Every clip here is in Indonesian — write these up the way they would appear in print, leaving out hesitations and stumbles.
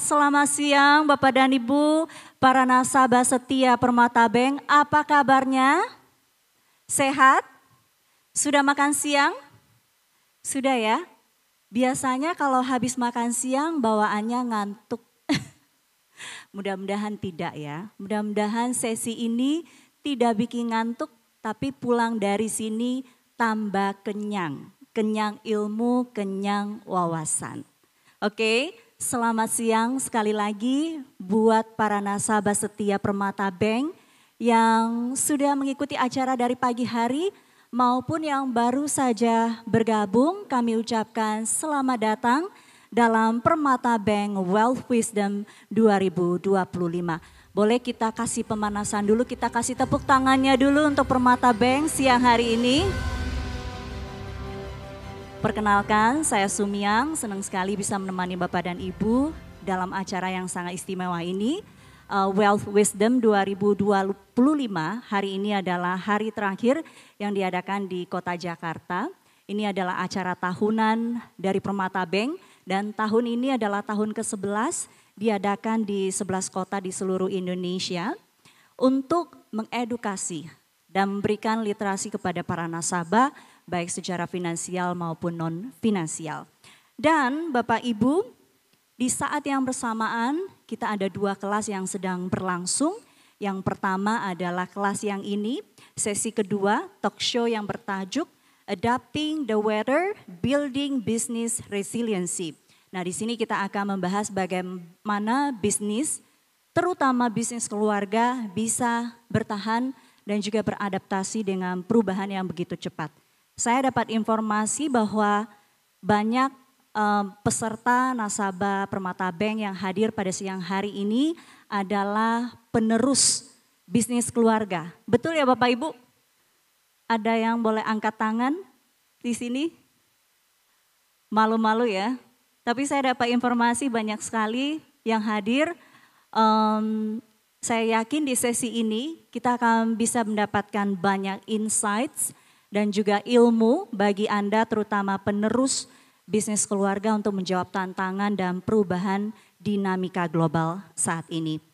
Selamat siang Bapak dan Ibu, para nasabah setia Permata Bank. Apa kabarnya? Sehat? Sudah makan siang? Sudah ya? Biasanya kalau habis makan siang bawaannya ngantuk. Mudah-mudahan tidak ya. Mudah-mudahan sesi ini tidak bikin ngantuk, tapi pulang dari sini tambah kenyang. Kenyang ilmu, kenyang wawasan. Oke, selamat siang sekali lagi buat para nasabah setia Permata Bank yang sudah mengikuti acara dari pagi hari maupun yang baru saja bergabung. Kami ucapkan selamat datang dalam Permata Bank Wealth Wisdom 2025. Boleh kita kasih pemanasan dulu, kita kasih tepuk tangannya dulu untuk Permata Bank siang hari ini. Perkenalkan, saya Sumiang, senang sekali bisa menemani Bapak dan Ibu dalam acara yang sangat istimewa ini. Wealth Wisdom 2025, hari ini adalah hari terakhir yang diadakan di Kota Jakarta. Ini adalah acara tahunan dari Permata Bank dan tahun ini adalah tahun ke-11 diadakan di 11 kota di seluruh Indonesia untuk mengedukasi dan memberikan literasi kepada para nasabah baik secara finansial maupun non-finansial. Dan Bapak Ibu, di saat yang bersamaan kita ada dua kelas yang sedang berlangsung. Yang pertama adalah kelas yang ini, sesi kedua talk show yang bertajuk Adapting the Weather, Building Business Resiliency. Nah di sini kita akan membahas bagaimana bisnis, terutama bisnis keluarga bisa bertahan dan juga beradaptasi dengan perubahan yang begitu cepat. Saya dapat informasi bahwa banyak peserta nasabah Permata Bank yang hadir pada siang hari ini adalah penerus bisnis keluarga. Betul ya Bapak Ibu? Ada yang boleh angkat tangan di sini? Malu-malu ya. Tapi saya dapat informasi banyak sekali yang hadir. Saya yakin di sesi ini kita akan bisa mendapatkan banyak insights dan juga ilmu bagi Anda terutama penerus bisnis keluarga untuk menjawab tantangan dan perubahan dinamika global saat ini.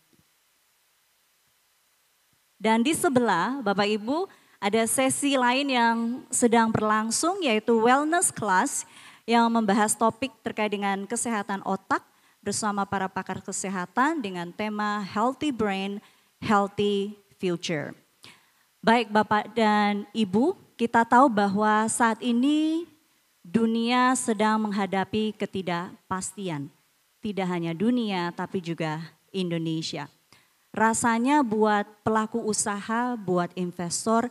Dan di sebelah Bapak Ibu ada sesi lain yang sedang berlangsung yaitu wellness class yang membahas topik terkait dengan kesehatan otak bersama para pakar kesehatan dengan tema Healthy Brain, Healthy Future. Baik Bapak dan Ibu, kita tahu bahwa saat ini dunia sedang menghadapi ketidakpastian. Tidak hanya dunia tapi juga Indonesia. Rasanya buat pelaku usaha, buat investor,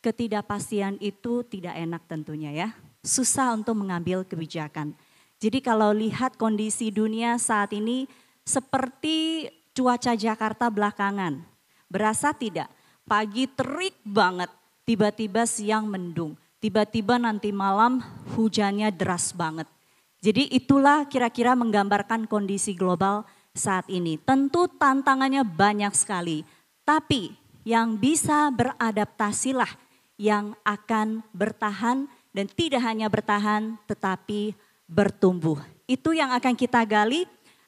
ketidakpastian itu tidak enak tentunya ya. Susah untuk mengambil kebijakan. Jadi kalau lihat kondisi dunia saat ini seperti cuaca Jakarta belakangan. Berasa tidak? Pagi terik banget, tiba-tiba siang mendung. Tiba-tiba nanti malam hujannya deras banget. Jadi itulah kira-kira menggambarkan kondisi global saat ini. Tentu tantangannya banyak sekali. Tapi yang bisa beradaptasilah yang akan bertahan dan tidak hanya bertahan tetapi bertumbuh. Itu yang akan kita gali,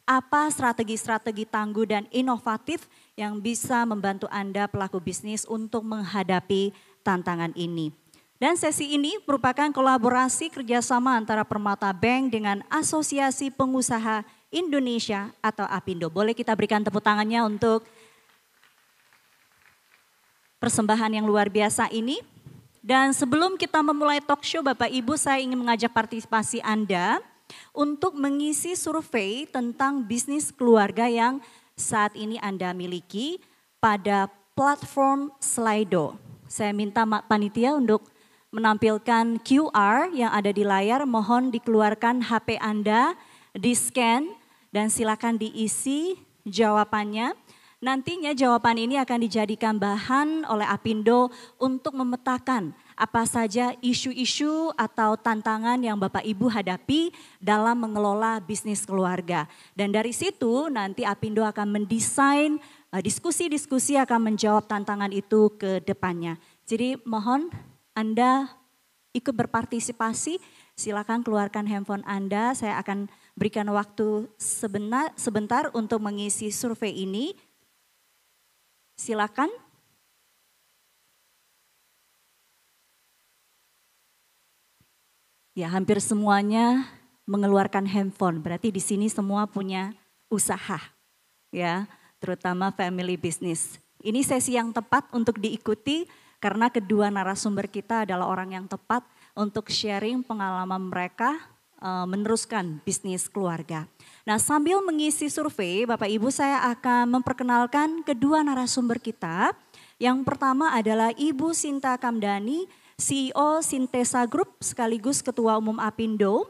apa strategi-strategi tangguh dan inovatif yang bisa membantu Anda pelaku bisnis untuk menghadapi tantangan ini. Dan sesi ini merupakan kolaborasi kerjasama antara Permata Bank dengan Asosiasi Pengusaha Indonesia atau APindo. Boleh kita berikan tepuk tangannya untuk persembahan yang luar biasa ini. Dan sebelum kita memulai talk show Bapak Ibu, saya ingin mengajak partisipasi Anda untuk mengisi survei tentang bisnis keluarga yang saat ini Anda miliki pada platform Slido. Saya minta panitia untuk menampilkan QR yang ada di layar, mohon dikeluarkan HP Anda, di-scan dan silakan diisi jawabannya. Nantinya jawaban ini akan dijadikan bahan oleh APindo untuk memetakan apa saja isu-isu atau tantangan yang Bapak Ibu hadapi dalam mengelola bisnis keluarga. Dan dari situ nanti APindo akan mendesain diskusi-diskusi akan menjawab tantangan itu ke depannya. Jadi mohon Anda ikut berpartisipasi Silakan keluarkan handphone Anda, saya akan berikan waktu sebentar untuk mengisi survei ini. Silakan. Ya, hampir semuanya mengeluarkan handphone. Berarti di sini semua punya usaha, ya, terutama family business. Ini sesi yang tepat untuk diikuti karena kedua narasumber kita adalah orang yang tepat untuk sharing pengalaman mereka meneruskan bisnis keluarga. Nah, sambil mengisi survei, Bapak Ibu, saya akan memperkenalkan kedua narasumber kita. Yang pertama adalah Ibu Sinta Kamdani, CEO Sintesa Group sekaligus Ketua Umum Apindo.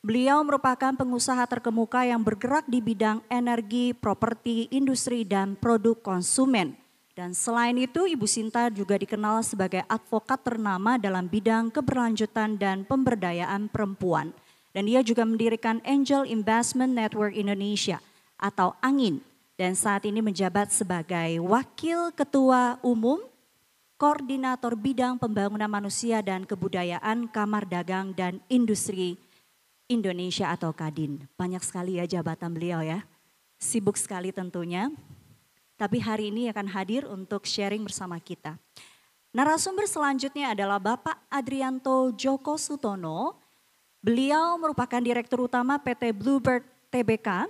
Beliau merupakan pengusaha terkemuka yang bergerak di bidang energi, properti, industri, dan produk konsumen. Dan selain itu, Ibu Sinta juga dikenal sebagai advokat ternama dalam bidang keberlanjutan dan pemberdayaan perempuan. Dan dia juga mendirikan Angel Investment Network Indonesia atau ANGIN. Dan saat ini menjabat sebagai Wakil Ketua Umum Koordinator Bidang Pembangunan Manusia dan Kebudayaan Kamar Dagang dan Industri Indonesia atau Kadin. Banyak sekali ya jabatan beliau ya. Sibuk sekali tentunya. Tapi hari ini akan hadir untuk sharing bersama kita. Narasumber selanjutnya adalah Bapak Adrianto Djoko Sutono. Beliau merupakan Direktur Utama PT Bluebird Tbk.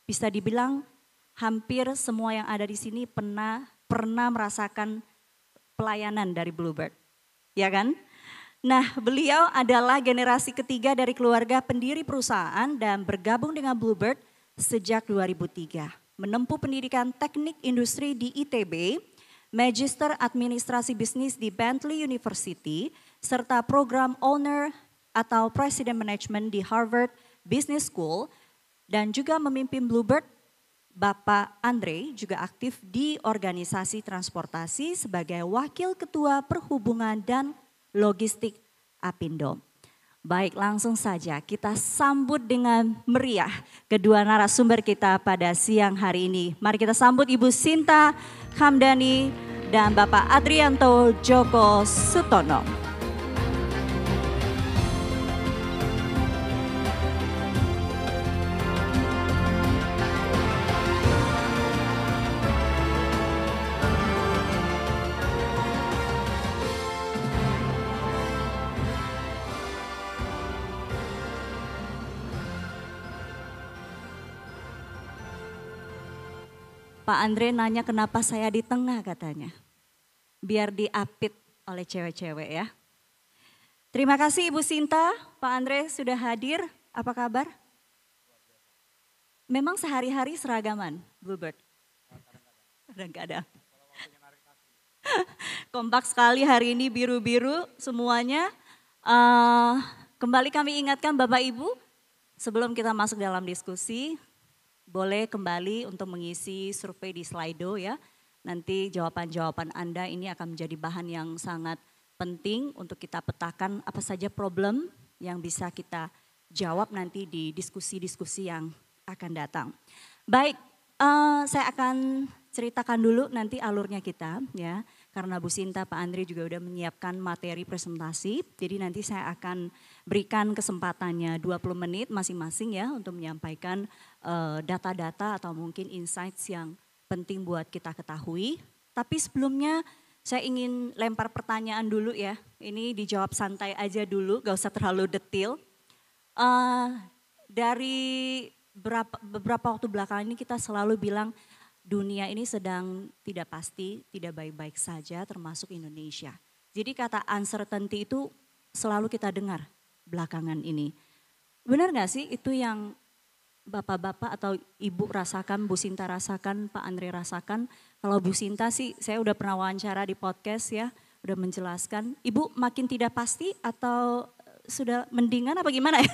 Bisa dibilang hampir semua yang ada di sini pernah merasakan pelayanan dari Bluebird, ya kan? Nah, beliau adalah generasi ketiga dari keluarga pendiri perusahaan dan bergabung dengan Bluebird sejak 2003. Menempuh pendidikan teknik industri di ITB, Magister Administrasi Bisnis di Bentley University, serta program Owner atau President Management di Harvard Business School, dan juga memimpin Bluebird. Bapak Andre juga aktif di organisasi transportasi sebagai Wakil Ketua Perhubungan dan Logistik Apindo. Baik, langsung saja kita sambut dengan meriah kedua narasumber kita pada siang hari ini. Mari kita sambut Ibu Sinta Kamdani dan Bapak Adrianto Djoko Sutono. Pak Andre nanya kenapa saya di tengah katanya. Biar diapit oleh cewek-cewek ya. Terima kasih Ibu Sinta, Pak Andre sudah hadir. Apa kabar? Memang sehari-hari seragaman Bluebird? Kadang-kadang. Kompak sekali hari ini biru-biru semuanya. Kembali kami ingatkan Bapak Ibu, sebelum kita masuk dalam diskusi, boleh kembali untuk mengisi survei di Slido ya. Nanti jawaban-jawaban Anda ini akan menjadi bahan yang sangat penting untuk kita petakan apa saja problem yang bisa kita jawab nanti di diskusi-diskusi yang akan datang. Baik, saya akan ceritakan dulu nanti alurnya kita ya. Karena Bu Sinta, Pak Andre juga udah menyiapkan materi presentasi. Jadi nanti saya akan berikan kesempatannya 20 menit masing-masing ya untuk menyampaikan data-data atau mungkin insights yang penting buat kita ketahui. Tapi sebelumnya saya ingin lempar pertanyaan dulu ya. Ini dijawab santai aja dulu, gak usah terlalu detail. Dari beberapa waktu belakangan ini kita selalu bilang dunia ini sedang tidak pasti, tidak baik-baik saja termasuk Indonesia. Jadi kata uncertainty itu selalu kita dengar belakangan ini. Benar gak sih itu yang Bapak-bapak atau Ibu rasakan, Bu Sinta rasakan, Pak Andre rasakan? Kalau Bu Sinta sih saya udah pernah wawancara di podcast ya, udah menjelaskan. Ibu makin tidak pasti atau sudah mendingan apa gimana ya?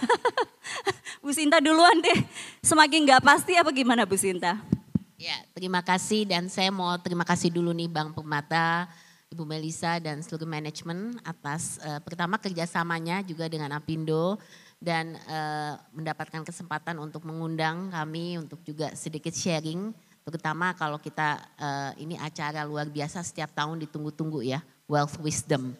Bu Sinta duluan deh, semakin gak pasti apa gimana Bu Sinta? Ya, terima kasih dan saya mau terima kasih dulu nih Bang Permata, Ibu Melisa dan seluruh manajemen atas pertama kerjasamanya juga dengan Apindo dan mendapatkan kesempatan untuk mengundang kami untuk juga sedikit sharing, terutama kalau kita ini acara luar biasa setiap tahun ditunggu-tunggu ya, Wealth Wisdom.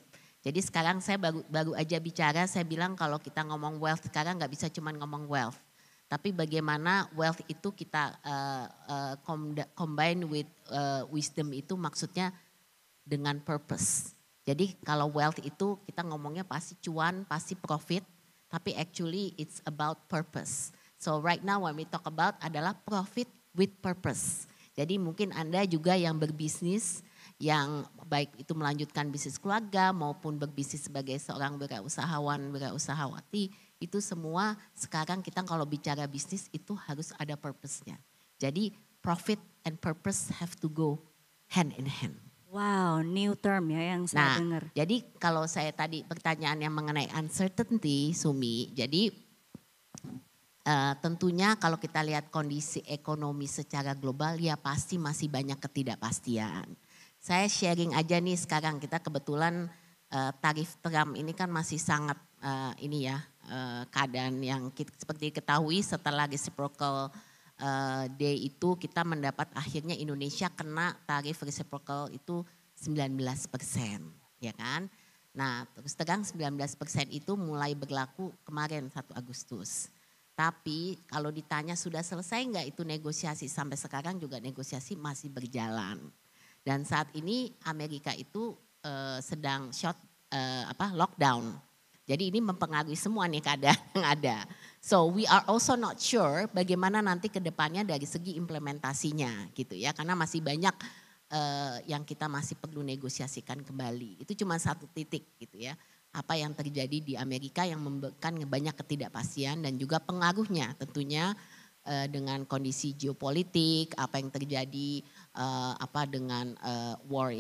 Jadi sekarang saya baru aja bicara, saya bilang kalau kita ngomong wealth sekarang nggak bisa cuma ngomong wealth. Tapi bagaimana wealth itu kita combine with wisdom itu maksudnya dengan purpose. Jadi kalau wealth itu kita ngomongnya pasti cuan, pasti profit. Tapi actually it's about purpose. So right now when we talk about adalah profit with purpose. Jadi mungkin Anda juga yang berbisnis, yang baik itu melanjutkan bisnis keluarga maupun berbisnis sebagai seorang wirausahawan, wirausahawati, itu semua sekarang kita kalau bicara bisnis itu harus ada purpose-nya. Jadi profit and purpose have to go hand in hand. Wow, new term ya yang saya dengar. Jadi kalau saya tadi pertanyaan yang mengenai uncertainty, Sumi, jadi tentunya kalau kita lihat kondisi ekonomi secara global ya pasti masih banyak ketidakpastian. Saya sharing aja nih sekarang kita kebetulan tarif Trump ini kan masih sangat keadaan yang seperti diketahui setelah reciprocal day itu kita mendapat akhirnya Indonesia kena tarif reciprocal itu 19%, ya kan. Nah terus terang 19% itu mulai berlaku kemarin 1 Agustus. Tapi kalau ditanya sudah selesai enggak itu negosiasi sampai sekarang juga negosiasi masih berjalan. Dan saat ini Amerika itu sedang lockdown. Jadi ini mempengaruhi semua nih keadaan yang ada. So we are also not sure bagaimana nanti ke depannya dari segi implementasinya gitu ya. Karena masih banyak yang kita masih perlu negosiasikan kembali. Itu cuma satu titik gitu ya. Apa yang terjadi di Amerika yang memberikan banyak ketidakpastian dan juga pengaruhnya tentunya dengan kondisi geopolitik, apa yang terjadi dengan war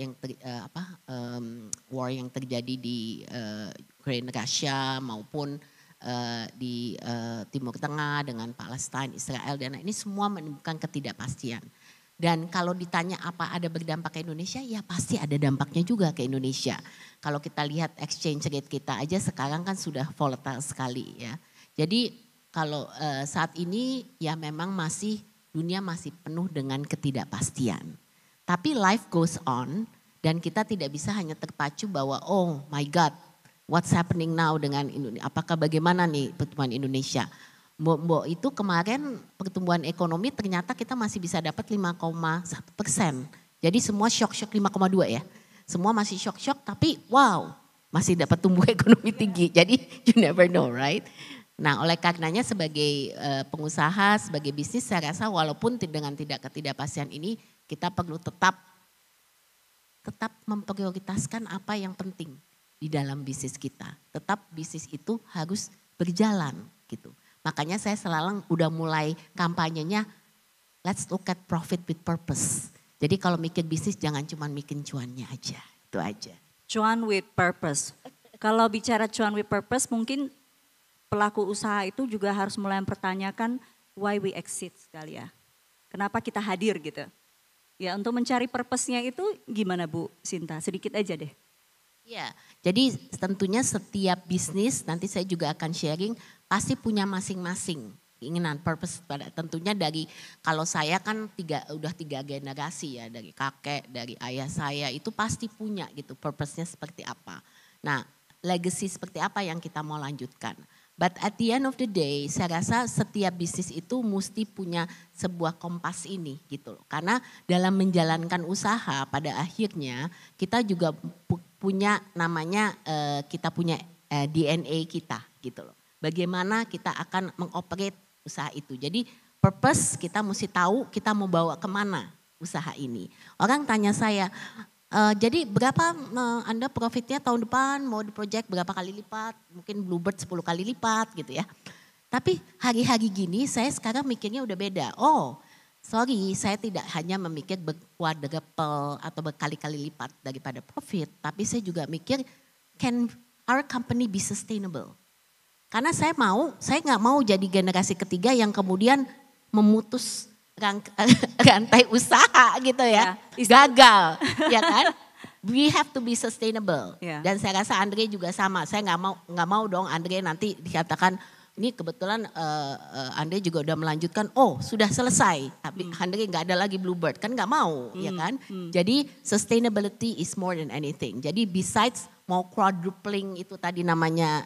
yang terjadi di Ukraine, Rusia maupun di Timur Tengah dengan Palestina, Israel dan ini semua menimbulkan ketidakpastian. Dan kalau ditanya apa ada berdampak ke Indonesia, ya pasti ada dampaknya juga ke Indonesia. Kalau kita lihat exchange rate kita aja sekarang kan sudah volatile sekali ya. Jadi kalau saat ini ya memang dunia masih penuh dengan ketidakpastian. Tapi life goes on dan kita tidak bisa hanya terpacu bahwa oh my God, what's happening now dengan Indonesia, apakah bagaimana nih pertumbuhan Indonesia. Mbok itu kemarin pertumbuhan ekonomi ternyata kita masih bisa dapat 5,1%. Jadi semua shock-shock 5,2 ya. Semua masih shock-shock tapi wow masih dapat tumbuh ekonomi tinggi. Jadi you never know right. Nah oleh karenanya sebagai pengusaha, sebagai bisnis saya rasa walaupun dengan ketidakpastian ini kita perlu tetap memprioritaskan apa yang penting di dalam bisnis kita. Tetap bisnis itu harus berjalan gitu. Makanya saya selalu udah mulai kampanyenya let's look at profit with purpose. Jadi kalau mikir bisnis jangan cuma mikir cuannya aja, itu aja. Cuan with purpose. Kalau bicara cuan with purpose mungkin pelaku usaha itu juga harus mulai mempertanyakan why we exist sekali ya. Kenapa kita hadir gitu. Ya untuk mencari purpose-nya itu gimana Bu Sinta? Sedikit aja deh. Ya, jadi tentunya setiap bisnis nanti saya juga akan sharing pasti punya masing-masing keinginan purpose pada tentunya dari kalau saya kan udah 3 generasi ya dari kakek, dari ayah saya itu pasti punya gitu purpose-nya seperti apa. Nah, legacy seperti apa yang kita mau lanjutkan. But at the end of the day, saya rasa setiap bisnis itu mesti punya sebuah kompas ini gitu loh. Karena dalam menjalankan usaha pada akhirnya kita juga punya namanya kita punya DNA kita gitu loh. Bagaimana kita akan mengoperate usaha itu. Jadi purpose kita mesti tahu kita mau bawa kemana usaha ini. Orang tanya saya, jadi berapa Anda profitnya tahun depan mau di project berapa kali lipat, mungkin Bluebird 10 kali lipat gitu ya. Tapi hari-hari gini saya sekarang mikirnya udah beda. Oh sorry saya tidak hanya memikir berquadruple atau berkali-kali lipat daripada profit. Tapi saya juga mikir can our company be sustainable. Karena saya nggak mau jadi generasi ketiga yang kemudian memutus rantai usaha gitu ya, gagal, ya kan? We have to be sustainable. Dan saya rasa Andre juga sama. Saya nggak mau dong Andre nanti dikatakan ini kebetulan Andre juga udah melanjutkan. Oh sudah selesai, tapi Andre nggak ada lagi Bluebird kan nggak mau, ya kan? Jadi sustainability is more than anything. Jadi besides mau quadrupling itu tadi namanya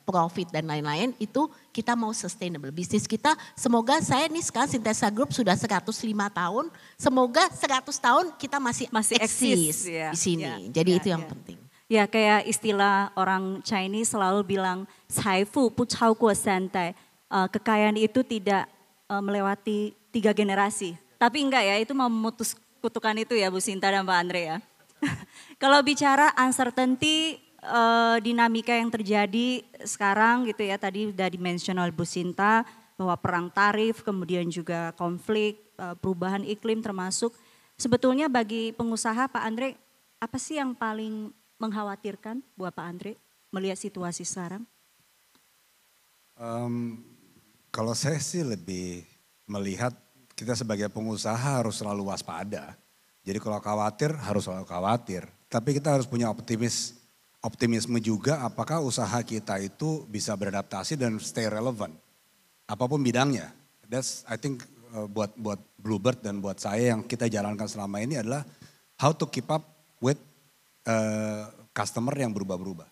profit dan lain-lain, itu kita mau sustainable. Bisnis kita semoga saya nih sekarang Syntesa Group sudah 105 tahun, semoga 100 tahun kita masih eksis ya, di sini. ya, Jadi ya, itu yang ya. penting. Ya kayak istilah orang Chinese selalu bilang, 财富不超过3代, kekayaan itu tidak melewati 3 generasi. Tapi enggak ya, itu memutus kutukan itu ya Bu Sinta dan Pak Andre ya. Kalau bicara uncertainty, dinamika yang terjadi sekarang gitu ya, tadi udah di-mention oleh Bu Sinta bahwa perang tarif, kemudian juga konflik, perubahan iklim termasuk. Sebetulnya bagi pengusaha Pak Andre, apa sih yang paling mengkhawatirkan buat Pak Andre melihat situasi sekarang? Kalau saya sih lebih melihat kita sebagai pengusaha harus selalu waspada. Jadi kalau khawatir harus selalu khawatir. Tapi kita harus punya optimisme juga apakah usaha kita itu bisa beradaptasi dan stay relevant. Apapun bidangnya. That's I think buat Bluebird dan buat saya yang kita jalankan selama ini adalah how to keep up with customer yang berubah-berubah.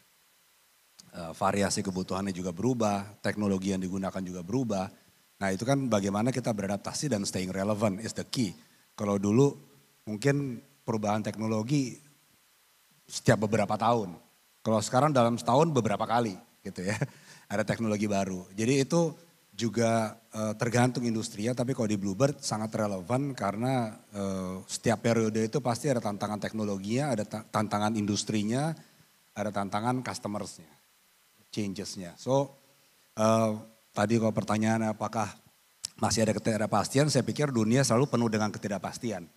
Variasi kebutuhannya juga berubah, teknologi yang digunakan juga berubah. Nah itu kan bagaimana kita beradaptasi dan staying relevant is the key. Kalau dulu mungkin perubahan teknologi setiap beberapa tahun. Kalau sekarang dalam setahun beberapa kali gitu ya. Ada teknologi baru. Jadi itu juga tergantung industrinya, tapi kalau di Bluebird sangat relevan karena setiap periode itu pasti ada tantangan teknologinya, ada tantangan industrinya, ada tantangan customersnya, changesnya. So tadi kalau pertanyaan apakah masih ada ketidakpastian, saya pikir dunia selalu penuh dengan ketidakpastian.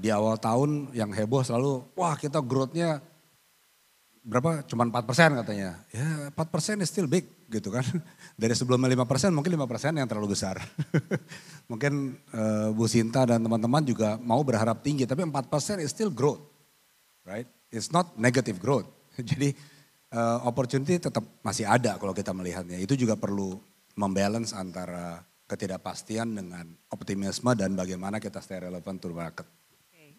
Di awal tahun yang heboh selalu, wah kita growth-nya berapa? Cuma 4% katanya. Ya 4% is still big gitu kan. Dari sebelumnya 5% mungkin 5% yang terlalu besar. Mungkin Bu Sinta dan teman-teman juga mau berharap tinggi, tapi 4% is still growth. Right? It's not negative growth. Jadi opportunity tetap masih ada kalau kita melihatnya. Itu juga perlu membalance antara ketidakpastian dengan optimisme dan bagaimana kita stay relevant to market.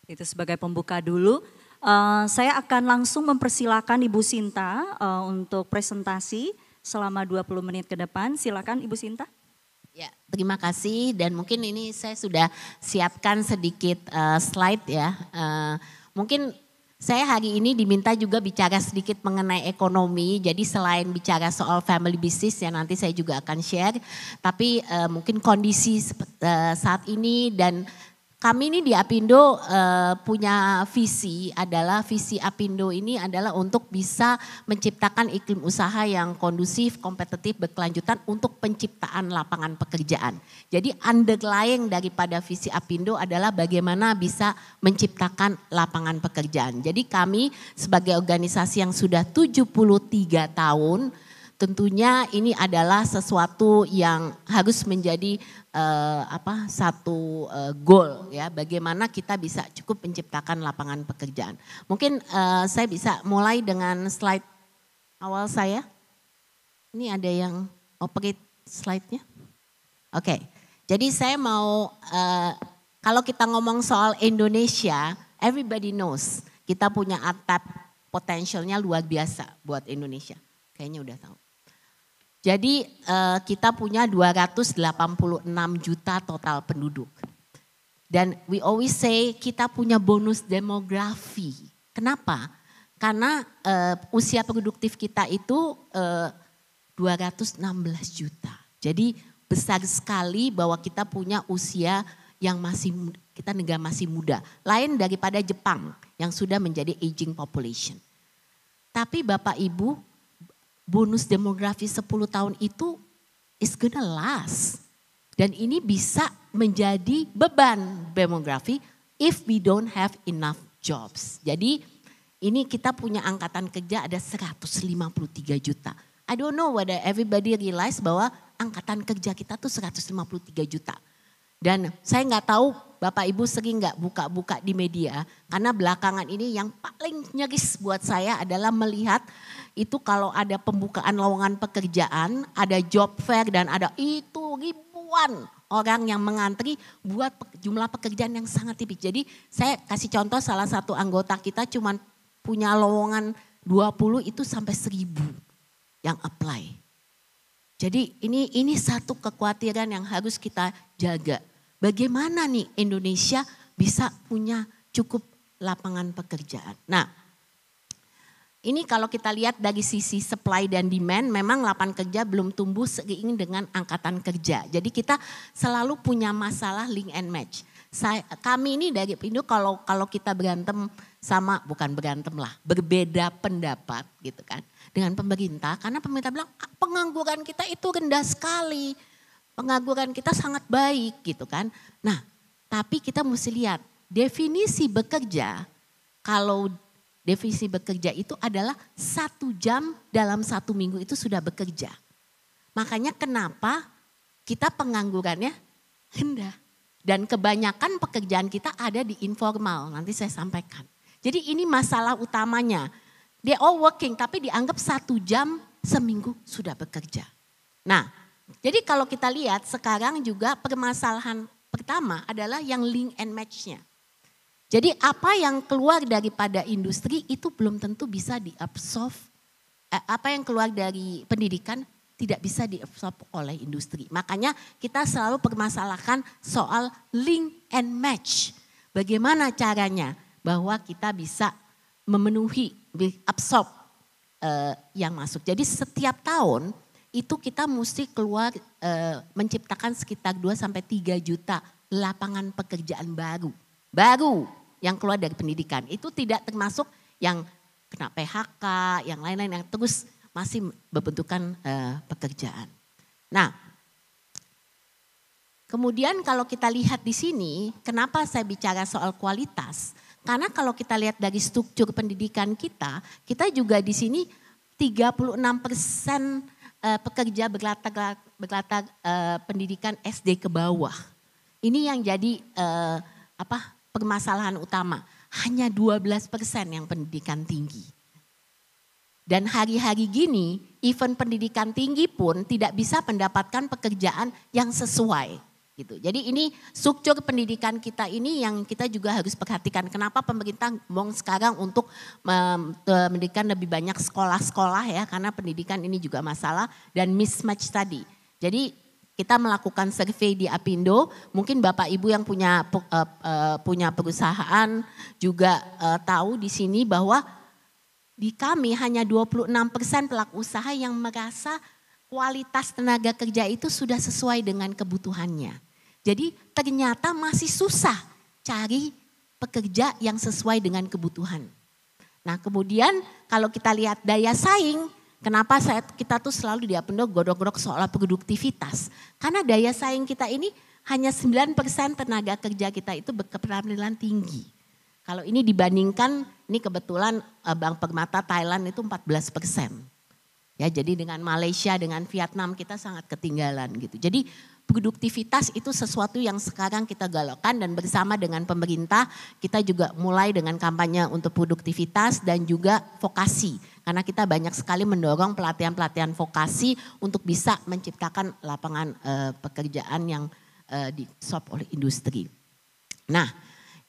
Itu sebagai pembuka dulu. Saya akan langsung mempersilakan Ibu Sinta untuk presentasi selama 20 menit ke depan. Silakan Ibu Sinta. Ya, terima kasih dan mungkin ini saya sudah siapkan sedikit slide ya. Mungkin saya hari ini diminta juga bicara sedikit mengenai ekonomi. Jadi selain bicara soal family business yang nanti saya juga akan share. Tapi mungkin kondisi saat ini dan kami ini di Apindo punya visi Apindo ini adalah untuk bisa menciptakan iklim usaha yang kondusif, kompetitif, berkelanjutan untuk penciptaan lapangan pekerjaan. Jadi underlying daripada visi Apindo adalah bagaimana bisa menciptakan lapangan pekerjaan. Jadi kami sebagai organisasi yang sudah 73 tahun, tentunya ini adalah sesuatu yang harus menjadi satu goal ya, bagaimana kita bisa cukup menciptakan lapangan pekerjaan. Mungkin saya bisa mulai dengan slide awal saya. Ini ada yang operate slide-nya. Oke, jadi saya mau kalau kita ngomong soal Indonesia, everybody knows kita punya untapped potentialnya luar biasa buat Indonesia. Kayaknya udah tahu. Jadi kita punya 286 juta total penduduk. Dan we always say kita punya bonus demografi. Kenapa? Karena usia produktif kita itu 216 juta. Jadi besar sekali bahwa kita punya usia yang kita negara masih muda. Lain daripada Jepang yang sudah menjadi aging population. Tapi Bapak Ibu, bonus demografi 10 tahun itu is gonna last. Dan ini bisa menjadi beban demografi if we don't have enough jobs. Jadi ini kita punya angkatan kerja ada 153 juta. I don't know whether everybody realize bahwa angkatan kerja kita tuh 153 juta. Dan saya nggak tahu Bapak Ibu sering nggak buka-buka di media. Karena belakangan ini yang paling nyeris buat saya adalah melihat itu kalau ada pembukaan lowongan pekerjaan, ada job fair dan ada itu ribuan orang yang mengantri buat jumlah pekerjaan yang sangat tipis. Jadi saya kasih contoh salah satu anggota kita cuma punya lowongan 20 itu sampai 1.000 yang apply. Jadi ini satu kekhawatiran yang harus kita jaga. Bagaimana nih Indonesia bisa punya cukup lapangan pekerjaan. Nah, ini kalau kita lihat dari sisi supply dan demand, memang lapangan kerja belum tumbuh seiring dengan angkatan kerja. Jadi kita selalu punya masalah link and match. Kami ini dari Apindo kalau kita berantem sama, bukan berantem lah, berbeda pendapat gitu kan dengan pemerintah. Karena pemerintah bilang pengangguran kita itu rendah sekali, pengangguran kita sangat baik gitu kan. Nah, tapi kita mesti lihat definisi bekerja, kalau definisi bekerja itu adalah 1 jam dalam 1 minggu itu sudah bekerja. Makanya kenapa kita penganggurannya rendah. Dan kebanyakan pekerjaan kita ada di informal, nanti saya sampaikan. Jadi ini masalah utamanya. They all working tapi dianggap 1 jam seminggu sudah bekerja. Nah, jadi kalau kita lihat sekarang juga permasalahan pertama adalah yang link and match-nya. Jadi apa yang keluar daripada industri itu belum tentu bisa diabsorb. Apa yang keluar dari pendidikan tidak bisa diabsorb oleh industri. Makanya kita selalu permasalahkan soal link and match. Bagaimana caranya bahwa kita bisa memenuhi, absorb yang masuk. Jadi setiap tahun itu kita mesti keluar menciptakan sekitar 2-3 juta lapangan pekerjaan baru. Baru yang keluar dari pendidikan. Itu tidak termasuk yang kena PHK, yang lain-lain yang terus masih berbentukan pekerjaan. Nah, kemudian kalau kita lihat di sini, kenapa saya bicara soal kualitas? Karena kalau kita lihat dari struktur pendidikan kita juga di sini 36% pekerja berlatar pendidikan SD ke bawah. Ini yang jadi permasalahan utama. Hanya 12% yang pendidikan tinggi. Dan hari-hari gini, even pendidikan tinggi pun tidak bisa mendapatkan pekerjaan yang sesuai. Gitu. Jadi ini struktur pendidikan kita ini yang kita juga harus perhatikan. Kenapa pemerintah ngomong sekarang untuk mendirikan lebih banyak sekolah-sekolah ya. Karena pendidikan ini juga masalah dan mismatch tadi. Jadi kita melakukan survei di Apindo, mungkin Bapak Ibu yang punya perusahaan juga tahu di sini bahwa di kami hanya 26% pelaku usaha yang merasa kualitas tenaga kerja itu sudah sesuai dengan kebutuhannya. Jadi ternyata masih susah cari pekerja yang sesuai dengan kebutuhan. Nah kemudian kalau kita lihat daya saing, kenapa kita tuh selalu di Apindo godok-godok soal produktivitas. Karena daya saing kita ini hanya 9% tenaga kerja kita itu berketerampilan tinggi. Kalau ini dibandingkan, ini kebetulan Bank Permata Thailand itu 14%. Ya, jadi dengan Malaysia, dengan Vietnam kita sangat ketinggalan gitu. Jadi produktivitas itu sesuatu yang sekarang kita galakkan dan bersama dengan pemerintah kita juga mulai dengan kampanye untuk produktivitas dan juga vokasi. Karena kita banyak sekali mendorong pelatihan-pelatihan vokasi untuk bisa menciptakan lapangan pekerjaan yang diabsorb oleh industri. Nah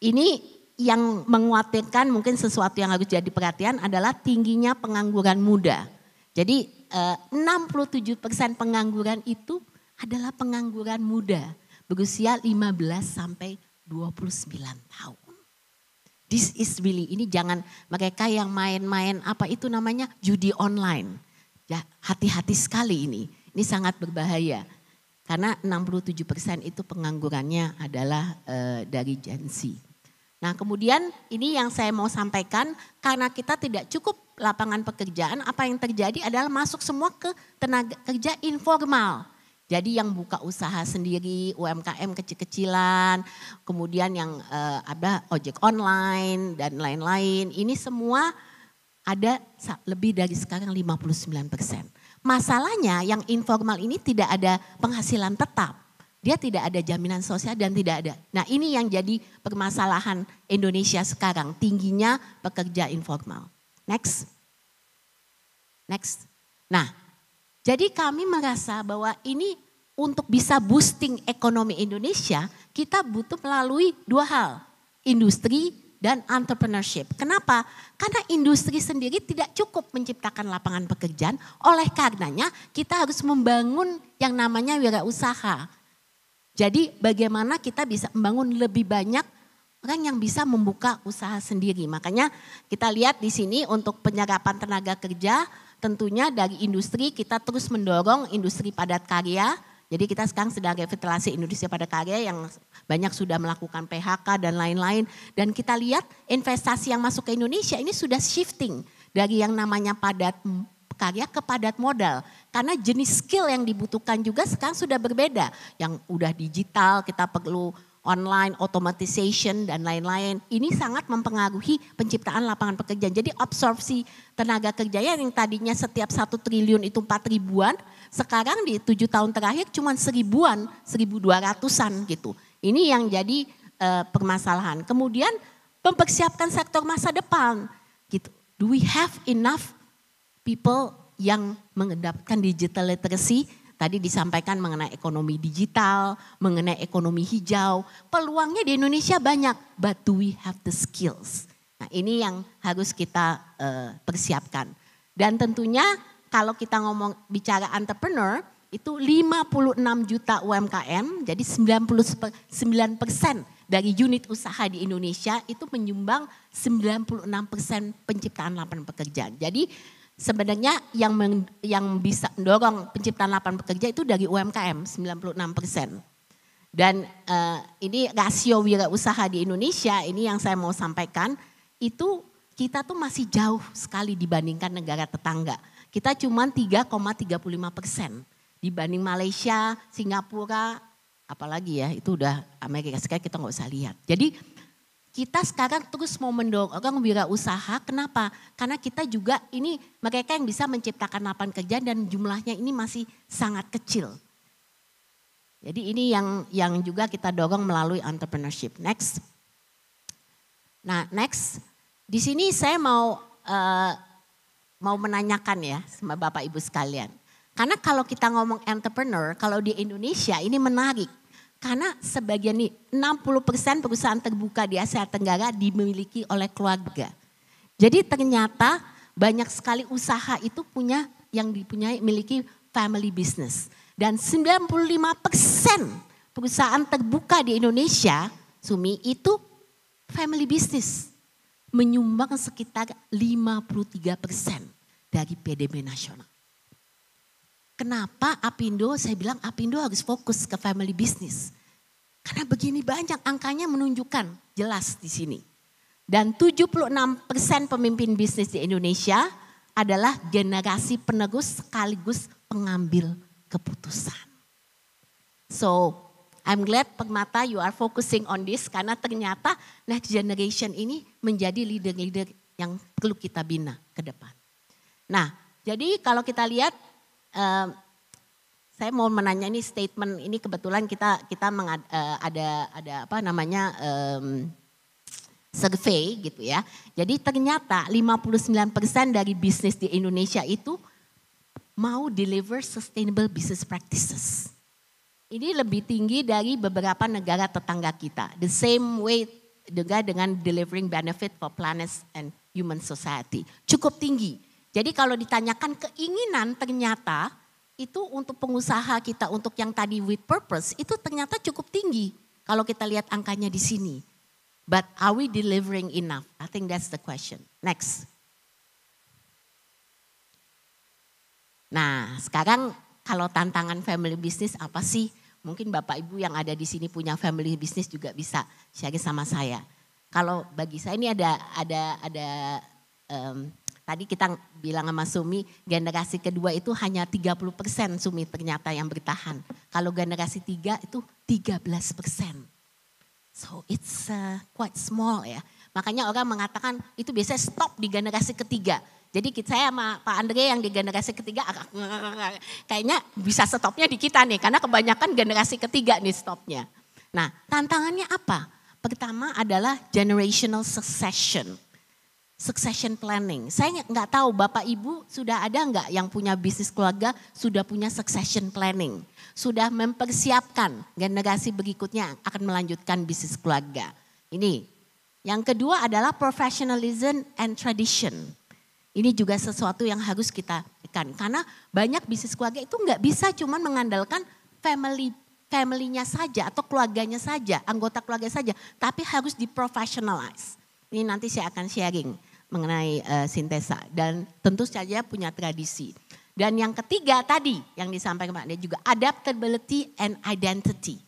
ini yang menguatkan mungkin sesuatu yang harus jadi perhatian adalah tingginya pengangguran muda. Jadi 67% pengangguran itu adalah pengangguran muda berusia 15 sampai 29 tahun. This is really, ini jangan mereka yang main-main apa itu namanya judi online. Ya, hati-hati sekali ini sangat berbahaya. Karena 67% itu penganggurannya adalah dari Gen Z. Nah kemudian ini yang saya mau sampaikan, karena kita tidak cukup lapangan pekerjaan, apa yang terjadi adalah masuk semua ke tenaga kerja informal. Jadi yang buka usaha sendiri, UMKM kecil-kecilan, kemudian yang ada ojek online dan lain-lain. Ini semua ada lebih dari sekarang 59%. Masalahnya yang informal ini tidak ada penghasilan tetap. Dia tidak ada jaminan sosial dan tidak ada. Nah ini yang jadi permasalahan Indonesia sekarang, tingginya pekerja informal. Next. Nah jadi kami merasa bahwa ini untuk bisa boosting ekonomi Indonesia, kita butuh melalui 2 hal. Industri dan entrepreneurship. Kenapa? Karena industri sendiri tidak cukup menciptakan lapangan pekerjaan, oleh karenanya kita harus membangun yang namanya wirausaha. Jadi bagaimana kita bisa membangun lebih banyak orang yang bisa membuka usaha sendiri. Makanya kita lihat di sini untuk penyerapan tenaga kerja, tentunya dari industri kita terus mendorong industri padat karya. Jadi kita sekarang sedang revitalisasi industri padat karya yang banyak sudah melakukan PHK dan lain-lain. Dan kita lihat investasi yang masuk ke Indonesia ini sudah shifting dari yang namanya padat karya ke padat modal. Karena jenis skill yang dibutuhkan juga sekarang sudah berbeda. Yang udah digital, kita perlu online, automatization dan lain-lain. Ini sangat mempengaruhi penciptaan lapangan pekerjaan. Jadi absorpsi tenaga kerja yang tadinya setiap 1 triliun itu 4 ribuan, sekarang di 7 tahun terakhir cuma 1000-an, 1200-an gitu. Ini yang jadi permasalahan. Kemudian mempersiapkan sektor masa depan gitu. Do we have enough people yang mendapatkan digital literacy? Tadi disampaikan mengenai ekonomi digital, mengenai ekonomi hijau. Peluangnya di Indonesia banyak, but do we have the skills? Nah ini yang harus kita persiapkan. Dan tentunya kalau kita bicara entrepreneur, itu 56 juta UMKM, jadi 99% dari unit usaha di Indonesia itu menyumbang 96% penciptaan lapangan pekerjaan. Jadi sebenarnya yang bisa mendorong penciptaan lapangan pekerja itu dari UMKM 96%. Dan ini rasio wirausaha di Indonesia, ini yang saya mau sampaikan, itu kita tuh masih jauh sekali dibandingkan negara tetangga. Kita cuma 3,35% dibanding Malaysia, Singapura, apalagi ya itu udah Amerika Serikat kita nggak usah lihat. Jadi kita sekarang terus mau mendorong wirausaha, kenapa? Karena kita juga ini mereka yang bisa menciptakan lapangan kerja dan jumlahnya ini masih sangat kecil. Jadi ini yang juga kita dorong melalui entrepreneurship. Next. Nah next, di sini saya mau menanyakan ya sama Bapak Ibu sekalian. Karena kalau kita ngomong entrepreneur, kalau di Indonesia ini menarik. Karena sebagian 60% perusahaan terbuka di Asia Tenggara dimiliki oleh keluarga. Jadi ternyata banyak sekali usaha itu miliki family business. Dan 95% perusahaan terbuka di Indonesia, Sumi, itu family business. Menyumbang sekitar 53% dari PDB nasional. Kenapa Apindo, saya bilang Apindo harus fokus ke family business. Karena begini banyak angkanya menunjukkan jelas di sini. Dan 76% pemimpin bisnis di Indonesia adalah generasi penerus sekaligus pengambil keputusan. So I'm glad Permata you are focusing on this karena ternyata next generation ini menjadi leader-leader yang perlu kita bina ke depan. Nah jadi kalau kita lihat saya mau menanya ini statement ini kebetulan kita ada apa namanya survei gitu ya. Jadi ternyata 59% dari bisnis di Indonesia itu mau deliver sustainable business practices. Ini lebih tinggi dari beberapa negara tetangga kita. The same way juga dengan delivering benefit for planet and human society. Cukup tinggi. Jadi kalau ditanyakan keinginan ternyata itu untuk pengusaha kita untuk yang tadi with purpose itu ternyata cukup tinggi. Kalau kita lihat angkanya di sini. But are we delivering enough? I think that's the question. Next. Nah sekarang kalau tantangan family business apa sih? Mungkin Bapak Ibu yang ada di sini punya family business juga bisa share sama saya. Kalau bagi saya ini ada tadi kita bilang sama Sumi, generasi kedua itu hanya 30% Sumi ternyata yang bertahan. Kalau generasi 3 itu 13%. So it's quite small ya. Makanya orang mengatakan itu biasanya stop di generasi ketiga. Jadi saya sama Pak Andre yang di generasi ketiga kayaknya bisa stopnya di kita nih. Karena kebanyakan generasi ketiga nih stopnya. Nah tantangannya apa? Pertama adalah generational succession. Succession planning. Saya nggak tahu Bapak Ibu sudah ada nggak yang punya bisnis keluarga sudah punya succession planning. Sudah mempersiapkan generasi berikutnya akan melanjutkan bisnis keluarga. Ini Yang kedua adalah professionalism and tradition. Ini juga sesuatu yang harus kita tekan. Karena banyak bisnis keluarga itu nggak bisa cuma mengandalkan familynya saja atau keluarganya saja, anggota keluarga saja. Tapi harus diprofessionalize. Ini nanti saya akan sharing mengenai Sintesa. Dan tentu saja punya tradisi. Dan yang ketiga tadi yang disampaikan Pak Ade juga adaptability and identity.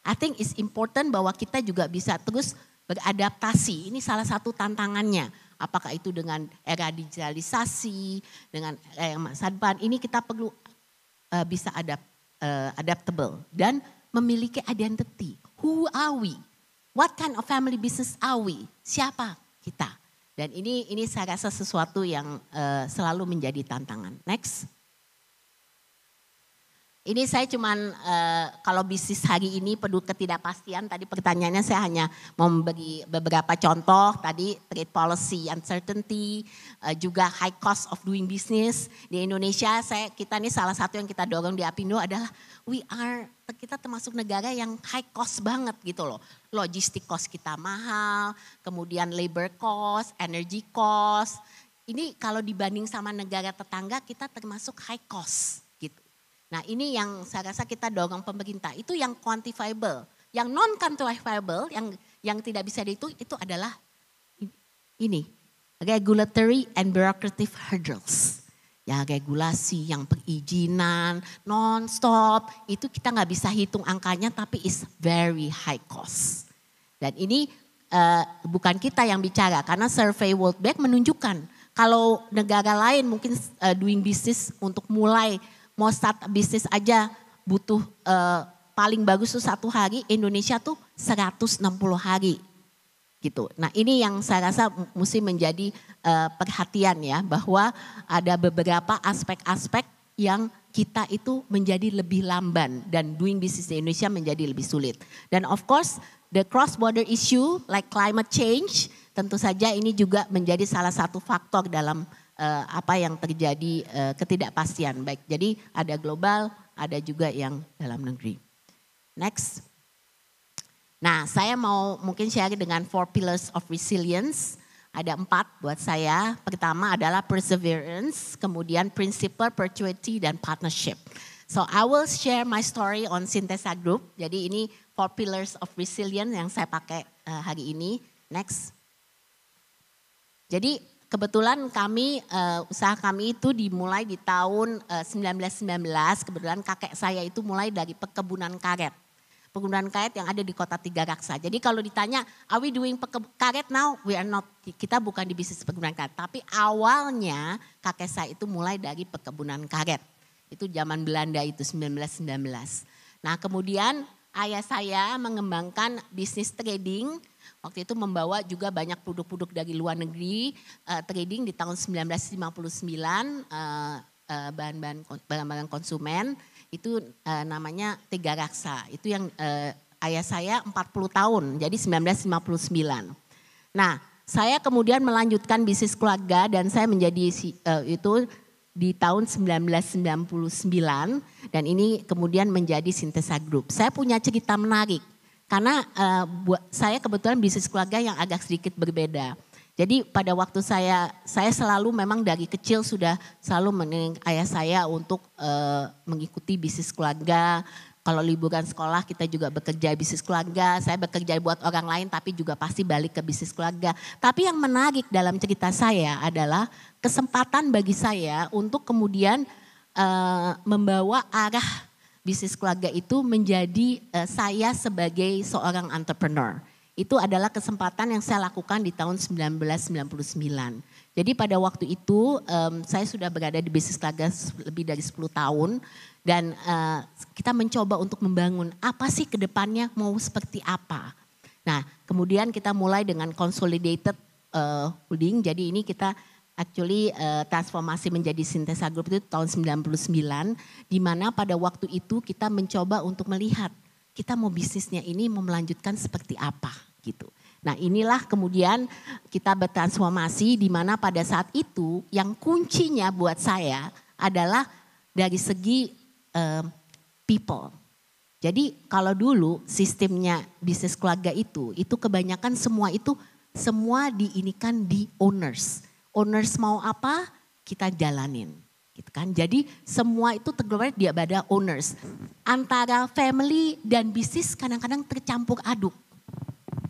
I think it's important bahwa kita juga bisa terus beradaptasi. Ini salah satu tantangannya. Apakah itu dengan era digitalisasi, dengan masa depan. Ini kita perlu bisa adaptable dan memiliki identity. Who are we? What kind of family business are we? Siapa kita? Dan ini saya rasa sesuatu yang selalu menjadi tantangan. Next. Ini saya cuman kalau bisnis hari ini penuh ketidakpastian, tadi pertanyaannya saya hanya mau memberi beberapa contoh, tadi trade policy uncertainty, juga high cost of doing business. Di Indonesia kita ini salah satu yang kita dorong di Apindo adalah kita termasuk negara yang high cost banget gitu loh. Logistik cost kita mahal, kemudian labor cost, energy cost. Ini kalau dibanding sama negara tetangga kita termasuk high cost. Nah ini yang saya rasa kita dorong pemerintah, itu yang quantifiable. Yang non-quantifiable, yang tidak bisa dihitung itu adalah ini, regulatory and bureaucratic hurdles. Ya regulasi, yang perizinan, non-stop, itu kita nggak bisa hitung angkanya tapi is very high cost. Dan ini bukan kita yang bicara, karena survei World Bank menunjukkan kalau negara lain mungkin doing business untuk mulai mau start bisnis aja butuh paling bagus tuh 1 hari, Indonesia tuh 160 hari gitu. Nah ini yang saya rasa mesti menjadi perhatian ya, bahwa ada beberapa aspek-aspek yang kita itu menjadi lebih lamban dan doing business di Indonesia menjadi lebih sulit. Dan of course the cross border issue like climate change tentu saja ini juga menjadi salah satu faktor dalam apa yang terjadi ketidakpastian. Baik, jadi ada global, ada juga yang dalam negeri. Next. Nah, saya mau mungkin share dengan 4 pillars of resilience. Ada 4 buat saya. Pertama adalah perseverance, kemudian principle, perpetuity, dan partnership. So I will share my story on Sintesa Group. Jadi ini 4 pillars of resilience yang saya pakai hari ini. Next. Jadi kebetulan kami, usaha kami itu dimulai di tahun 1919, kebetulan kakek saya itu mulai dari perkebunan karet. Perkebunan karet yang ada di Kota Tiga Raksa. Jadi kalau ditanya, are we doing karet now? We are not, kita bukan di bisnis perkebunan karet. Tapi awalnya kakek saya itu mulai dari perkebunan karet. Itu zaman Belanda itu 1919. Nah kemudian ayah saya mengembangkan bisnis trading. Waktu itu membawa juga banyak produk-produk dari luar negeri, trading di tahun 1959, bahan-bahan konsumen, itu namanya Tiga Raksa. Itu yang ayah saya 40 tahun, jadi 1959. Nah, saya kemudian melanjutkan bisnis keluarga dan saya menjadi itu di tahun 1999 dan ini kemudian menjadi Sintesa Group. Saya punya cerita menarik. Karena saya kebetulan bisnis keluarga yang agak sedikit berbeda. Jadi pada waktu saya selalu memang dari kecil sudah selalu mendidik ayah saya untuk mengikuti bisnis keluarga. Kalau liburan sekolah kita juga bekerja bisnis keluarga. Saya bekerja buat orang lain tapi juga pasti balik ke bisnis keluarga. Tapi yang menarik dalam cerita saya adalah kesempatan bagi saya untuk kemudian membawa arah bisnis keluarga itu menjadi saya sebagai seorang entrepreneur. Itu adalah kesempatan yang saya lakukan di tahun 1999. Jadi pada waktu itu saya sudah berada di bisnis keluarga lebih dari 10 tahun. Dan kita mencoba untuk membangun apa sih ke depannya mau seperti apa. Nah kemudian kita mulai dengan consolidated holding. Jadi ini kita actually transformasi menjadi Sintesa Group itu tahun 99, di mana pada waktu itu kita mencoba untuk melihat kita mau bisnisnya ini mau melanjutkan seperti apa gitu. Nah inilah kemudian kita bertransformasi di mana pada saat itu yang kuncinya buat saya adalah dari segi people. Jadi kalau dulu sistemnya bisnis keluarga itu kebanyakan semua itu semua diinikan di owners. Owners mau apa, kita jalanin. Gitu kan. Jadi semua itu tergolong dia pada owners. Antara family dan bisnis kadang-kadang tercampur aduk.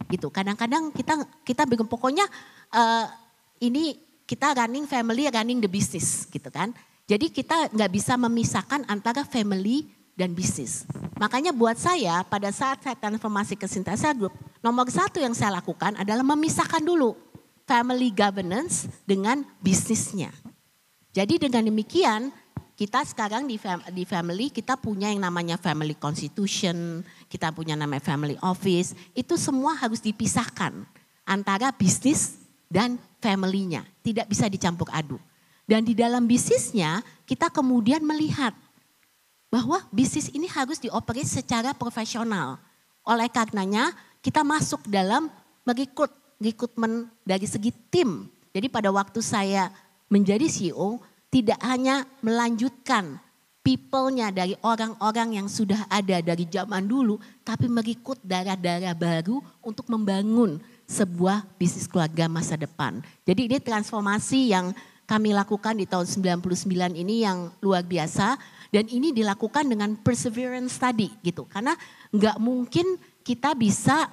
Gitu. Kadang-kadang kita bingung, pokoknya ini kita running family, running the business gitu kan. Jadi kita nggak bisa memisahkan antara family dan bisnis. Makanya buat saya pada saat saya transformasi ke Synthesa Group, nomor satu yang saya lakukan adalah memisahkan dulu family governance dengan bisnisnya. Jadi dengan demikian kita sekarang di family kita punya yang namanya family constitution, kita punya namanya family office, itu semua harus dipisahkan antara bisnis dan family-nya, tidak bisa dicampur aduk. Dan di dalam bisnisnya kita kemudian melihat bahwa bisnis ini harus dioperate secara profesional. Oleh karenanya kita masuk dalam rekrutmen dari segi tim. Jadi pada waktu saya menjadi CEO, tidak hanya melanjutkan people-nya dari orang-orang yang sudah ada dari zaman dulu, tapi merekrut darah-darah baru untuk membangun sebuah bisnis keluarga masa depan. Jadi ini transformasi yang kami lakukan di tahun 99 ini yang luar biasa, dan ini dilakukan dengan perseverance tadi gitu. Karena nggak mungkin kita bisa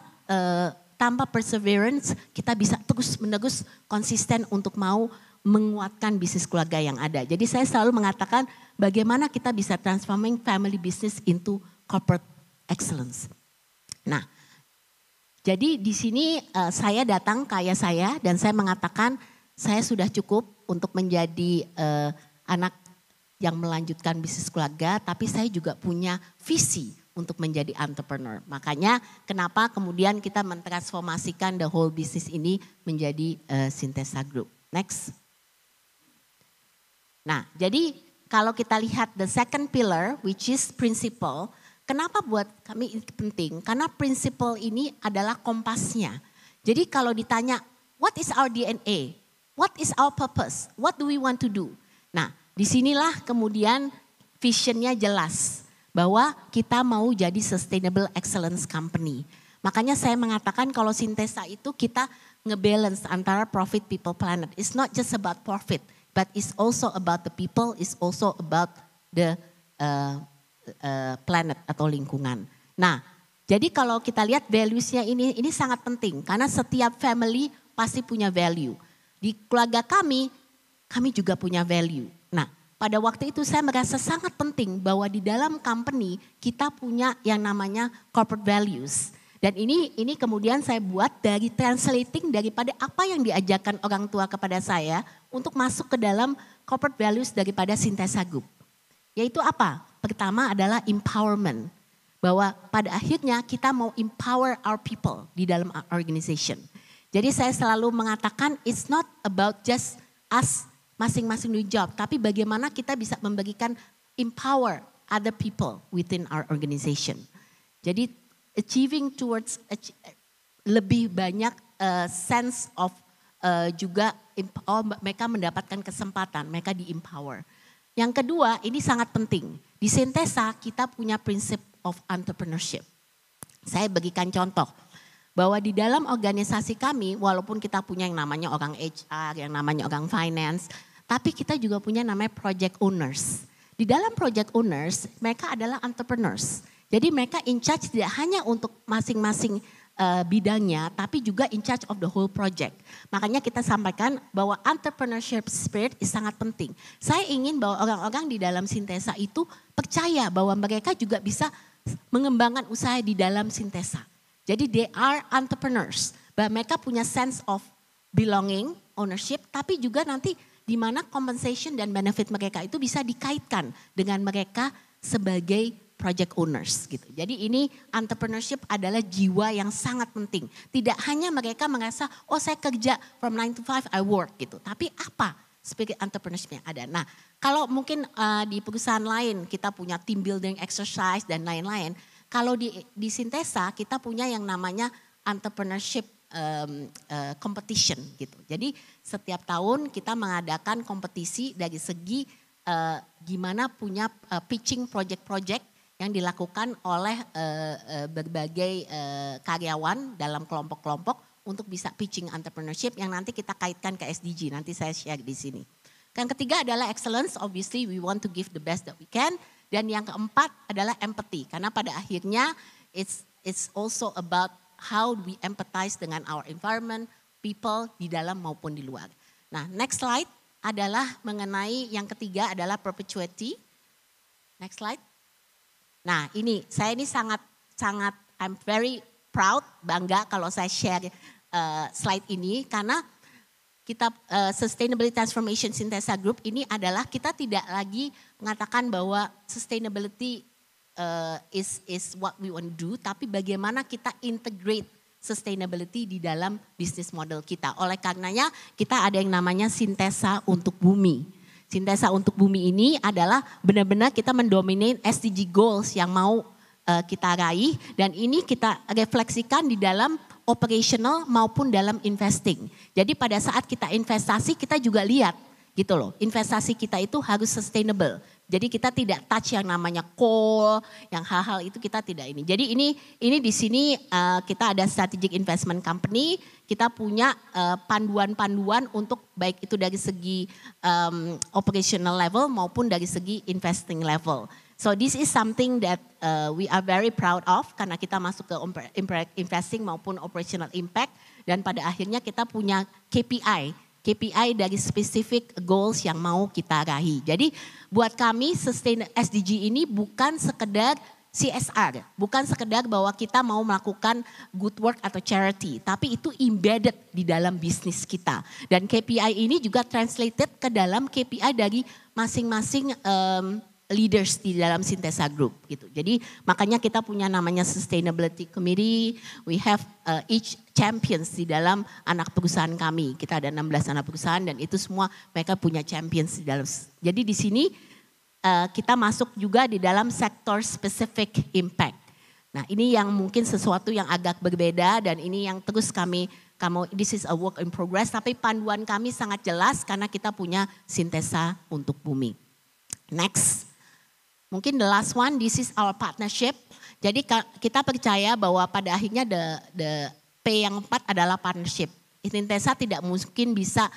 tanpa perseverance, kita bisa terus-menerus konsisten untuk mau menguatkan bisnis keluarga yang ada. Jadi saya selalu mengatakan bagaimana kita bisa transforming family business into corporate excellence. Nah, jadi di sini saya datang ke ayah saya dan saya mengatakan saya sudah cukup untuk menjadi anak yang melanjutkan bisnis keluarga, tapi saya juga punya visi untuk menjadi entrepreneur. Makanya kenapa kemudian kita mentransformasikan the whole business ini menjadi Synthesa Group. Next. Nah, jadi kalau kita lihat the second pillar which is principle, kenapa buat kami ini penting? Karena principle ini adalah kompasnya. Jadi kalau ditanya what is our DNA? What is our purpose? What do we want to do? Nah, disinilah kemudian visionnya jelas bahwa kita mau jadi sustainable excellence company. Makanya saya mengatakan kalau Synthesa itu kita ngebalance antara profit, people, planet. It's not just about profit, but it's also about the people, it's also about the planet atau lingkungan. Nah, jadi kalau kita lihat values-nya ini sangat penting karena setiap family pasti punya value. Di keluarga kami juga punya value. Nah, pada waktu itu saya merasa sangat penting bahwa di dalam company kita punya yang namanya corporate values. Dan ini kemudian saya buat dari translating daripada apa yang diajarkan orang tua kepada saya untuk masuk ke dalam corporate values daripada Synthesa Group. Yaitu apa? Pertama adalah empowerment. Bahwa pada akhirnya kita mau empower our people di dalam organization. Jadi saya selalu mengatakan it's not about just us masing-masing do job. Tapi bagaimana kita bisa memberikan empower other people within our organization. Jadi achieving towards lebih banyak sense of juga mereka mendapatkan kesempatan, mereka di-empower. Yang kedua, ini sangat penting. Di Synthesa kita punya prinsip of entrepreneurship. Saya bagikan contoh bahwa di dalam organisasi kami walaupun kita punya yang namanya orang HR, yang namanya orang finance, tapi kita juga punya namanya project owners. Di dalam project owners mereka adalah entrepreneurs. Jadi mereka in charge tidak hanya untuk masing-masing bidangnya, tapi juga in charge of the whole project. Makanya kita sampaikan bahwa entrepreneurship spirit is sangat penting. Saya ingin bahwa orang-orang di dalam Synthesa itu percaya bahwa mereka juga bisa mengembangkan usaha di dalam Synthesa. Jadi they are entrepreneurs. Bahwa mereka punya sense of belonging, ownership, tapi juga nanti di mana compensation dan benefit mereka itu bisa dikaitkan dengan mereka sebagai project owners gitu. Jadi ini entrepreneurship adalah jiwa yang sangat penting. Tidak hanya mereka merasa, oh saya kerja from 9 to 5 I work gitu. Tapi apa spirit entrepreneurship yang ada? Nah kalau mungkin di perusahaan lain kita punya team building exercise dan lain-lain. Kalau di Synthesa kita punya yang namanya entrepreneurship competition gitu. Jadi setiap tahun kita mengadakan kompetisi dari segi gimana punya pitching project-project yang dilakukan oleh berbagai karyawan dalam kelompok-kelompok untuk bisa pitching entrepreneurship yang nanti kita kaitkan ke SDG, nanti saya share di sini. Yang ketiga adalah excellence, obviously we want to give the best that we can. Dan yang keempat adalah empathy, karena pada akhirnya it's also about how we empathize dengan our environment, people di dalam maupun di luar. Nah, next slide adalah mengenai yang ketiga adalah perpetuity. Next slide. Nah, saya ini sangat I'm very proud, bangga kalau saya share slide ini karena kita Sustainability Transformation Syntesa Group ini adalah kita tidak lagi mengatakan bahwa sustainability is what we want to do, tapi bagaimana kita integrate sustainability di dalam bisnis model kita. Oleh karenanya kita ada yang namanya Syntesa untuk Bumi. Syntesa untuk Bumi ini adalah benar-benar kita mendominate SDG goals yang mau kita raih dan ini kita refleksikan di dalam operational maupun dalam investing. Jadi pada saat kita investasi kita juga lihat gitu loh, investasi kita itu harus sustainable. Jadi kita tidak touch yang namanya coal, yang hal-hal itu kita tidak ini. Jadi ini di sini kita ada strategic investment company, kita punya panduan-panduan untuk baik itu dari segi operational level maupun dari segi investing level. So this is something that we are very proud of karena kita masuk ke investing maupun operational impact dan pada akhirnya kita punya KPI dari specific goals yang mau kita raih. Jadi buat kami sustain SDG ini bukan sekedar CSR, bukan sekedar bahwa kita mau melakukan good work atau charity, tapi itu embedded di dalam bisnis kita. Dan KPI ini juga translated ke dalam KPI dari masing-masing leaders di dalam Syntesa Group gitu. Jadi makanya kita punya namanya Sustainability Committee. We have each champions di dalam anak perusahaan kami. Kita ada 16 anak perusahaan dan itu semua mereka punya champions di dalam. Jadi di sini kita masuk juga di dalam sektor specific impact. Nah ini yang mungkin sesuatu yang agak berbeda dan ini yang terus this is a work in progress. Tapi panduan kami sangat jelas karena kita punya Syntesa untuk Bumi. Next. Mungkin the last one, this is our partnership. Jadi kita percaya bahwa pada akhirnya the P yang 4 adalah partnership. Syntesa tidak mungkin bisa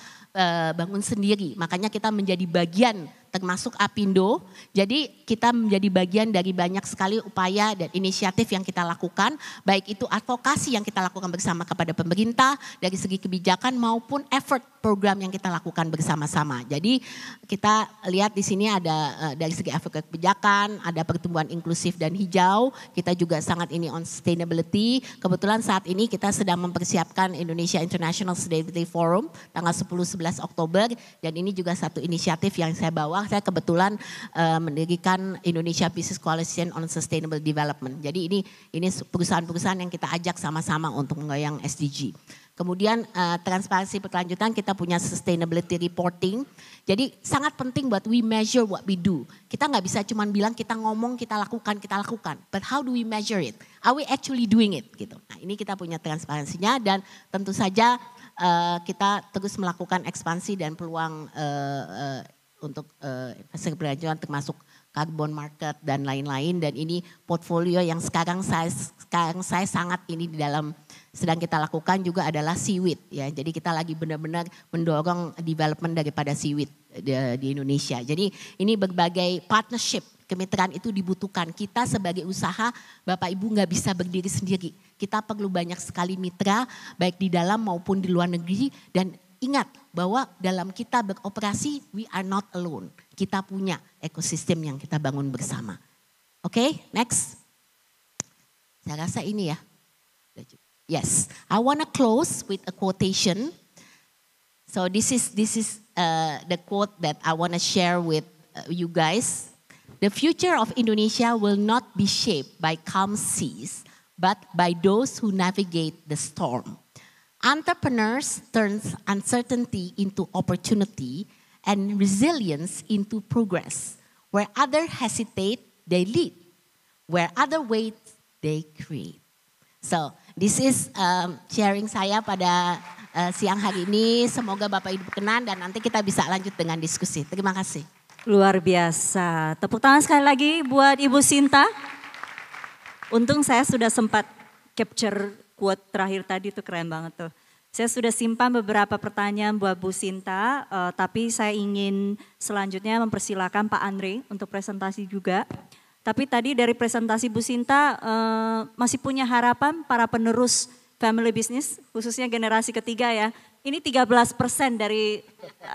bangun sendiri. Makanya kita menjadi bagian termasuk Apindo. Jadi kita menjadi bagian dari banyak sekali upaya dan inisiatif yang kita lakukan. Baik itu advokasi yang kita lakukan bersama kepada pemerintah dari segi kebijakan maupun effort program yang kita lakukan bersama-sama. Jadi kita lihat di sini ada dari segi effort kebijakan, ada pertumbuhan inklusif dan hijau. Kita juga sangat ini on sustainability. Kebetulan saat ini kita sedang mempersiapkan Indonesia International Sustainability Forum tanggal 10-11 Oktober. Dan ini juga satu inisiatif yang saya bawa. Saya kebetulan mendirikan Indonesia Business Coalition on Sustainable Development. Jadi ini perusahaan-perusahaan yang kita ajak sama-sama untuk menggoyang SDG. Kemudian transparansi berkelanjutan kita punya sustainability reporting. Jadi sangat penting buat we measure what we do. Kita nggak bisa cuma bilang kita ngomong kita lakukan. But how do we measure it? Are we actually doing it? Gitu. Nah ini kita punya transparansinya dan tentu saja kita terus melakukan ekspansi dan peluang untuk investasi berkelanjutan termasuk carbon market dan lain-lain dan ini portfolio yang sekarang saya sangat ini di dalam sedang kita lakukan juga adalah seaweed ya. Jadi kita lagi benar-benar mendorong development daripada seaweed di Indonesia. Jadi ini berbagai partnership kemitraan itu dibutuhkan. Kita sebagai usaha Bapak Ibu nggak bisa berdiri sendiri. Kita perlu banyak sekali mitra baik di dalam maupun di luar negeri dan ingat bahwa dalam kita beroperasi we are not alone. Kita punya ekosistem yang kita bangun bersama. Oke, next. Saya rasa ini ya. Yes, I want to close with a quotation. So this is the quote that I want to share with you guys. The future of Indonesia will not be shaped by calm seas, but by those who navigate the storm. Entrepreneurs turn uncertainty into opportunity and resilience into progress. Where others hesitate, they lead. Where others wait, they create. So, this is sharing saya pada siang hari ini. Semoga Bapak Ibu berkenan dan nanti kita bisa lanjut dengan diskusi. Terima kasih. Luar biasa. Tepuk tangan sekali lagi buat Ibu Sinta. Untung saya sudah sempat capture quote terakhir tadi, itu keren banget tuh. Saya sudah simpan beberapa pertanyaan buat Bu Sinta, tapi saya ingin selanjutnya mempersilakan Pak Andre untuk presentasi juga. Tapi tadi dari presentasi Bu Sinta masih punya harapan para penerus family business, khususnya generasi ketiga ya. Ini 13% dari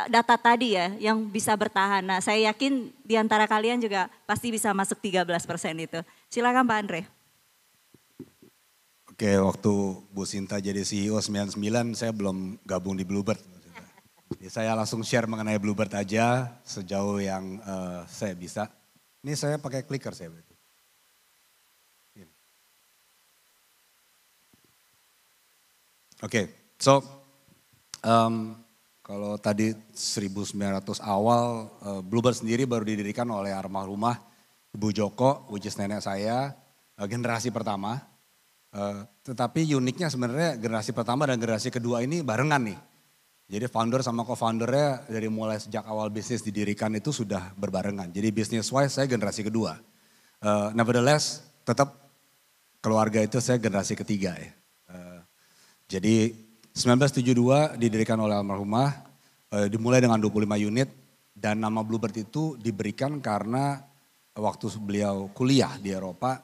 data tadi ya yang bisa bertahan. Nah saya yakin di antara kalian juga pasti bisa masuk 13% itu. Silakan Pak Andre. Oke, waktu Bu Sinta jadi CEO 99, saya belum gabung di Bluebird. Jadi saya langsung share mengenai Bluebird aja sejauh yang saya bisa. Ini saya pakai clicker saya berarti. Oke, so kalau tadi 1900 awal, Bluebird sendiri baru didirikan oleh almarhumah Ibu Joko, which is nenek saya, generasi pertama. Tetapi uniknya sebenarnya generasi pertama dan generasi kedua ini barengan nih. Jadi founder sama co-foundernya dari mulai sejak awal bisnis didirikan itu sudah berbarengan. Jadi business wise saya generasi kedua. Nevertheless tetap keluarga itu saya generasi ketiga ya. Jadi 1972 didirikan oleh almarhumah, dimulai dengan 25 unit dan nama Bluebird itu diberikan karena waktu beliau kuliah di Eropa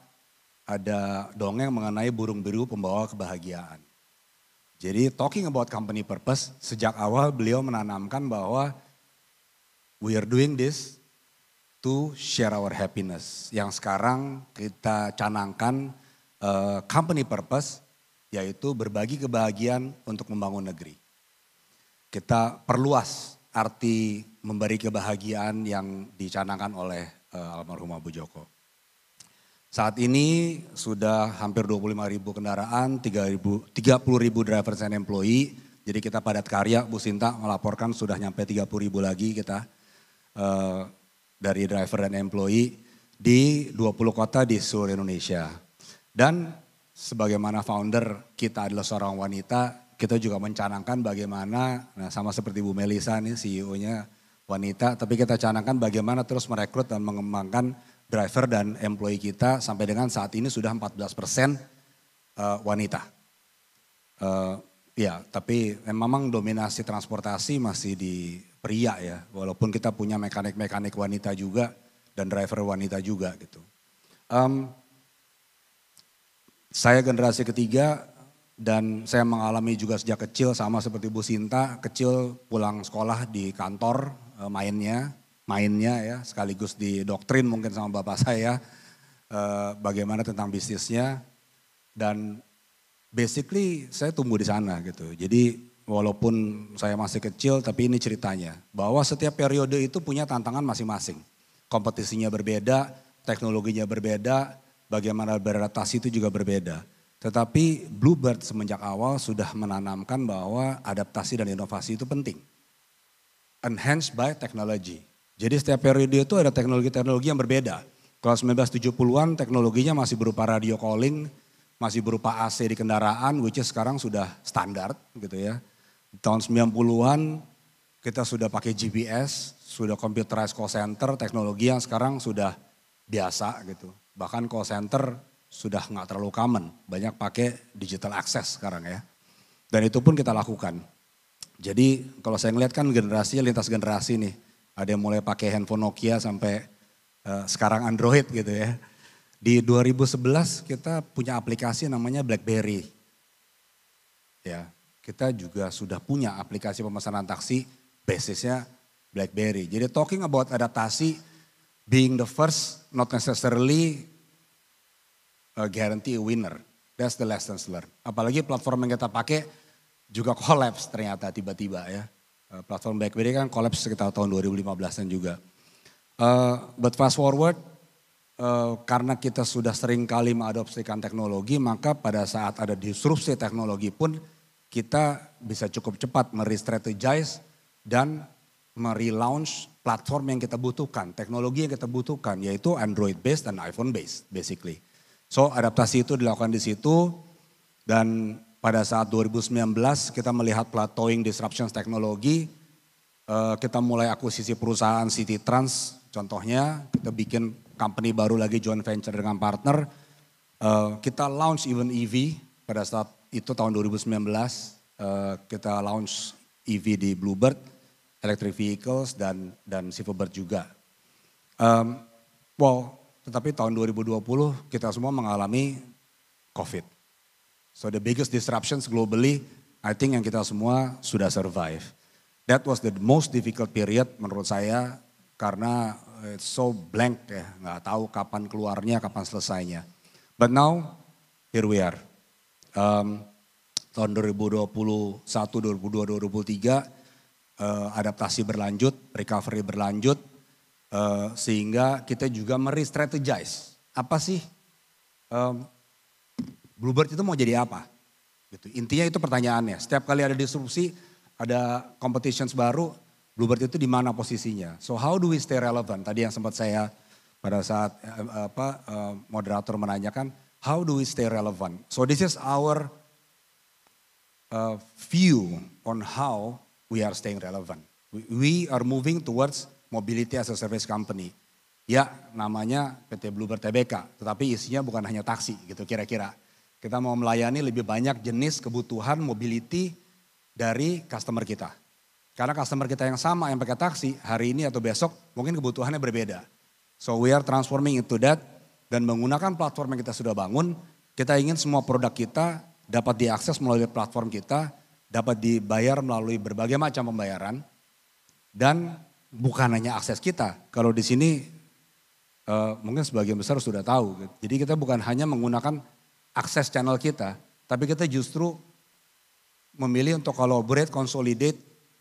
ada dongeng mengenai burung biru pembawa kebahagiaan. Jadi talking about company purpose, sejak awal beliau menanamkan bahwa we are doing this to share our happiness. Yang sekarang kita canangkan company purpose yaitu berbagi kebahagiaan untuk membangun negeri. Kita perluas arti memberi kebahagiaan yang dicanangkan oleh almarhumah Bu Joko. Saat ini sudah hampir 25.000 kendaraan, 30.000 drivers and employee. Jadi kita padat karya, Bu Sinta melaporkan sudah nyampe 30.000 lagi kita dari driver dan employee di 20 kota di seluruh Indonesia. Dan sebagaimana founder kita adalah seorang wanita, kita juga mencanangkan bagaimana, nah sama seperti Bu Melisa nih CEO-nya wanita, tapi kita canangkan bagaimana terus merekrut dan mengembangkan driver dan employee kita sampai dengan saat ini sudah 14% wanita. Ya, tapi memang dominasi transportasi masih di pria ya, walaupun kita punya mekanik-mekanik wanita juga dan driver wanita juga gitu. Saya generasi ketiga dan saya mengalami juga sejak kecil sama seperti Bu Sinta, kecil pulang sekolah di kantor mainnya ya, sekaligus didoktrin mungkin sama bapak saya bagaimana tentang bisnisnya dan basically saya tumbuh di sana gitu. Jadi walaupun saya masih kecil tapi ini ceritanya bahwa setiap periode itu punya tantangan masing-masing. Kompetisinya berbeda, teknologinya berbeda, bagaimana beradaptasi itu juga berbeda. Tetapi Bluebird semenjak awal sudah menanamkan bahwa adaptasi dan inovasi itu penting. Enhanced by technology. Jadi setiap periode itu ada teknologi-teknologi yang berbeda. Kalau 1970-an teknologinya masih berupa radio calling, masih berupa AC di kendaraan, which is sekarang sudah standar gitu ya. Tahun 90-an kita sudah pakai GPS, sudah computerized call center, teknologi yang sekarang sudah biasa gitu. Bahkan call center sudah nggak terlalu common, banyak pakai digital access sekarang ya. Dan itu pun kita lakukan. Jadi kalau saya ngeliat kan generasinya lintas generasi nih. Ada yang mulai pakai handphone Nokia sampai sekarang Android gitu ya. Di 2011 kita punya aplikasi namanya BlackBerry. Ya, kita juga sudah punya aplikasi pemesanan taksi basisnya BlackBerry. Jadi talking about adaptasi, being the first not necessarily guarantee a winner. That's the lessons learned. Apalagi platform yang kita pakai juga collapse ternyata tiba-tiba ya. Platform BlackBerry kan collapse sekitar tahun 2015-an juga. But fast forward, karena kita sudah sering kali mengadopsikan teknologi, maka pada saat ada disrupsi teknologi pun kita bisa cukup cepat merestrategize dan merelaunch platform yang kita butuhkan, teknologi yang kita butuhkan, yaitu Android based dan iPhone based basically. So adaptasi itu dilakukan di situ dan pada saat 2019 kita melihat plateauing disruption teknologi, kita mulai akuisisi perusahaan City Trans, contohnya kita bikin company baru lagi joint venture dengan partner, kita launch even EV pada saat itu tahun 2019, kita launch EV di Bluebird, electric vehicles dan Silverbird juga. Tetapi tahun 2020 kita semua mengalami COVID. So the biggest disruptions globally, I think yang kita semua sudah survive. That was the most difficult period menurut saya karena it's so blank ya, nggak tahu kapan keluarnya, kapan selesainya. But now here we are. Tahun 2021, 2022, 2023 adaptasi berlanjut, recovery berlanjut. Sehingga kita juga merestrategize. Apa sih Bluebird itu mau jadi apa? Gitu. Intinya itu pertanyaannya. Setiap kali ada disrupsi, ada competitions baru, Bluebird itu di mana posisinya? So how do we stay relevant? Tadi yang sempat saya pada saat moderator menanyakan, how do we stay relevant? So this is our view on how we are staying relevant. We are moving towards mobility as a service company. Ya namanya PT Bluebird Tbk, tetapi isinya bukan hanya taksi gitu kira-kira. Kita mau melayani lebih banyak jenis kebutuhan mobility dari customer kita. Karena customer kita yang sama yang pakai taksi hari ini atau besok mungkin kebutuhannya berbeda. So we are transforming into that dan menggunakan platform yang kita sudah bangun. Kita ingin semua produk kita dapat diakses melalui platform kita, dapat dibayar melalui berbagai macam pembayaran dan bukan hanya akses kita. Kalau di sini mungkin sebagian besar sudah tahu. Jadi kita bukan hanya menggunakan akses channel kita, tapi kita justru memilih untuk collaborate, consolidate,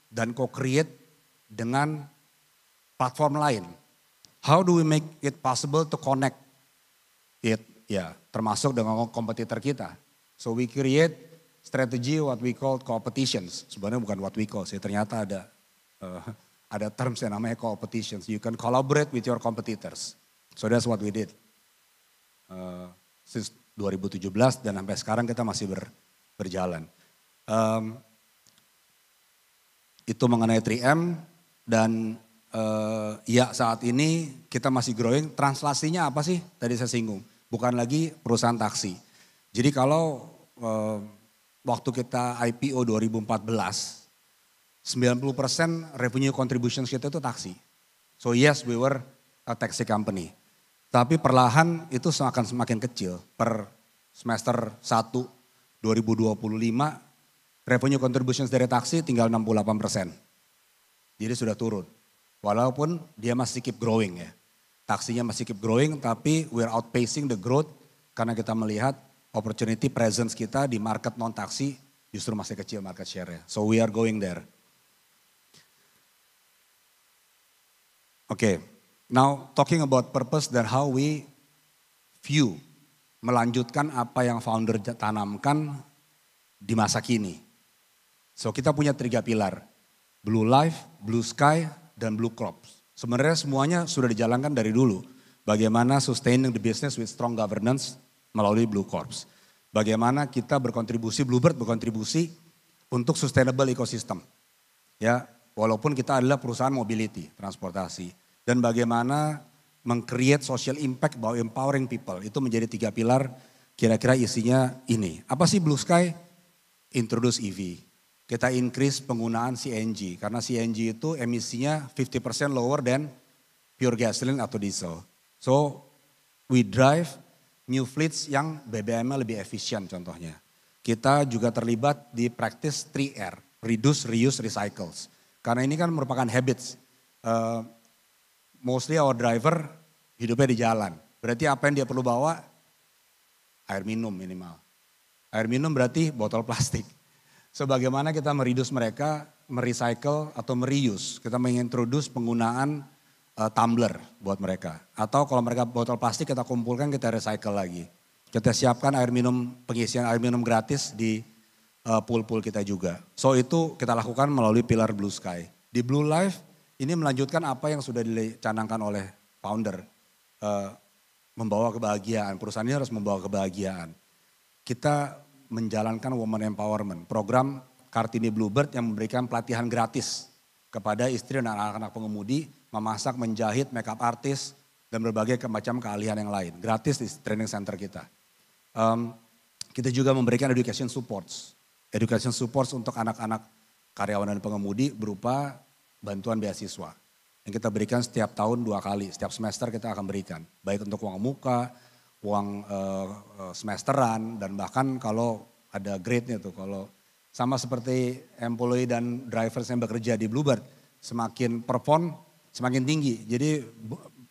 dan co-create dengan platform lain. How do we make it possible to connect it? Ya, termasuk dengan kompetitor kita. So we create strategy what we call competitions. Sebenarnya bukan what we call sih, ternyata ada terms yang namanya competitions. You can collaborate with your competitors. So that's what we did. Since 2017 dan sampai sekarang kita masih berjalan. Itu mengenai 3M dan ya saat ini kita masih growing. Translasinya apa sih? Tadi saya singgung. Bukan lagi perusahaan taksi. Jadi kalau waktu kita IPO 2014, 90% revenue contribution kita itu taksi. So yes, we were a taxi company. Tapi perlahan itu akan semakin kecil. Per semester 1 2025 revenue contributions dari taksi tinggal 68%. Jadi sudah turun. Walaupun dia masih keep growing ya. Taksinya masih keep growing tapi we're outpacing the growth karena kita melihat opportunity presence kita di market non taksi justru masih kecil market share-nya. So we are going there. Okay, now talking about purpose dan how we view, melanjutkan apa yang founder tanamkan di masa kini. So kita punya 3 pilar, Blue Life, Blue Sky, dan Blue Crops. Sebenarnya semuanya sudah dijalankan dari dulu. Bagaimana sustaining the business with strong governance melalui Blue Corps. Bagaimana kita berkontribusi, Bluebird berkontribusi untuk sustainable ecosystem. Ya, walaupun kita adalah perusahaan mobility, transportasi. Dan bagaimana meng-create social impact by empowering people. Itu menjadi 3 pilar kira-kira isinya ini. Apa sih Blue Sky? Introduce EV. Kita increase penggunaan CNG. Karena CNG itu emisinya 50% lower than pure gasoline atau diesel. So we drive new fleets yang BBM-nya lebih efisien contohnya. Kita juga terlibat di practice 3R. Reduce, reuse, recycles. Karena ini kan merupakan habits. Mostly our driver hidupnya di jalan. Berarti apa yang dia perlu bawa? Air minum minimal. Air minum berarti botol plastik. So bagaimana kita mereduce mereka, merecycle atau mereuse. Kita mengintroduce penggunaan tumbler buat mereka. Atau kalau mereka botol plastik kita kumpulkan kita recycle lagi. Kita siapkan air minum, pengisian air minum gratis di pool-pool kita juga. So itu kita lakukan melalui pilar Blue Sky. Di Blue Life ini melanjutkan apa yang sudah dicanangkan oleh founder. Membawa kebahagiaan, perusahaan ini harus membawa kebahagiaan. Kita menjalankan Women Empowerment, program Kartini Bluebird yang memberikan pelatihan gratis kepada istri dan anak-anak pengemudi, memasak, menjahit, makeup artist, dan berbagai macam keahlian yang lain. Gratis di training center kita. Kita juga memberikan education supports. Education support untuk anak-anak karyawan dan pengemudi berupa bantuan beasiswa. Yang kita berikan setiap tahun 2 kali, setiap semester kita akan berikan. Baik untuk uang muka, uang semesteran, dan bahkan kalau ada grade-nya tuh. Kalau sama seperti employee dan drivers yang bekerja di Bluebird, semakin perform semakin tinggi. Jadi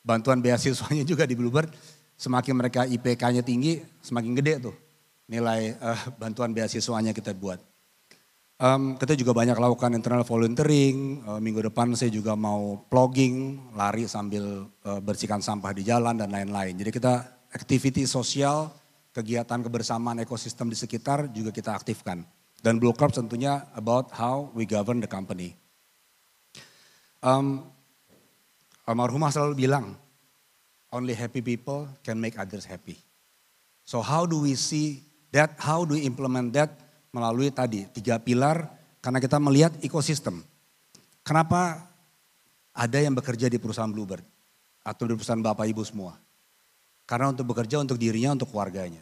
bantuan beasiswanya juga di Bluebird, semakin mereka IPK-nya tinggi, semakin gede tuh nilai bantuan beasiswanya kita buat. Kita juga banyak lakukan internal volunteering, minggu depan saya juga mau plogging, lari sambil bersihkan sampah di jalan dan lain-lain. Jadi kita activity sosial, kegiatan kebersamaan ekosistem di sekitar juga kita aktifkan. Dan Blue Corps tentunya about how we govern the company. Almarhumah selalu bilang, only happy people can make others happy. So how do we see that, how do we implement that melalui tadi 3 pilar, karena kita melihat ekosistem. Kenapa ada yang bekerja di perusahaan Bluebird atau di perusahaan Bapak Ibu semua? Karena untuk bekerja untuk dirinya, untuk keluarganya.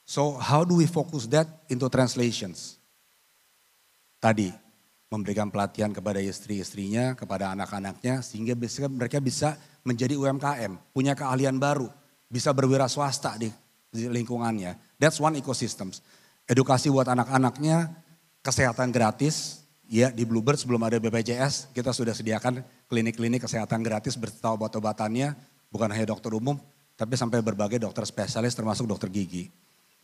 So how do we focus that into translations? Tadi memberikan pelatihan kepada istri-istrinya, kepada anak-anaknya, sehingga mereka bisa menjadi UMKM, punya keahlian baru, bisa berwira swasta di lingkungannya. That's one ecosystems. Edukasi buat anak-anaknya, kesehatan gratis, ya di Bluebird sebelum ada BPJS, kita sudah sediakan klinik-klinik kesehatan gratis berserta obat-obatannya, bukan hanya dokter umum, tapi sampai berbagai dokter spesialis termasuk dokter gigi.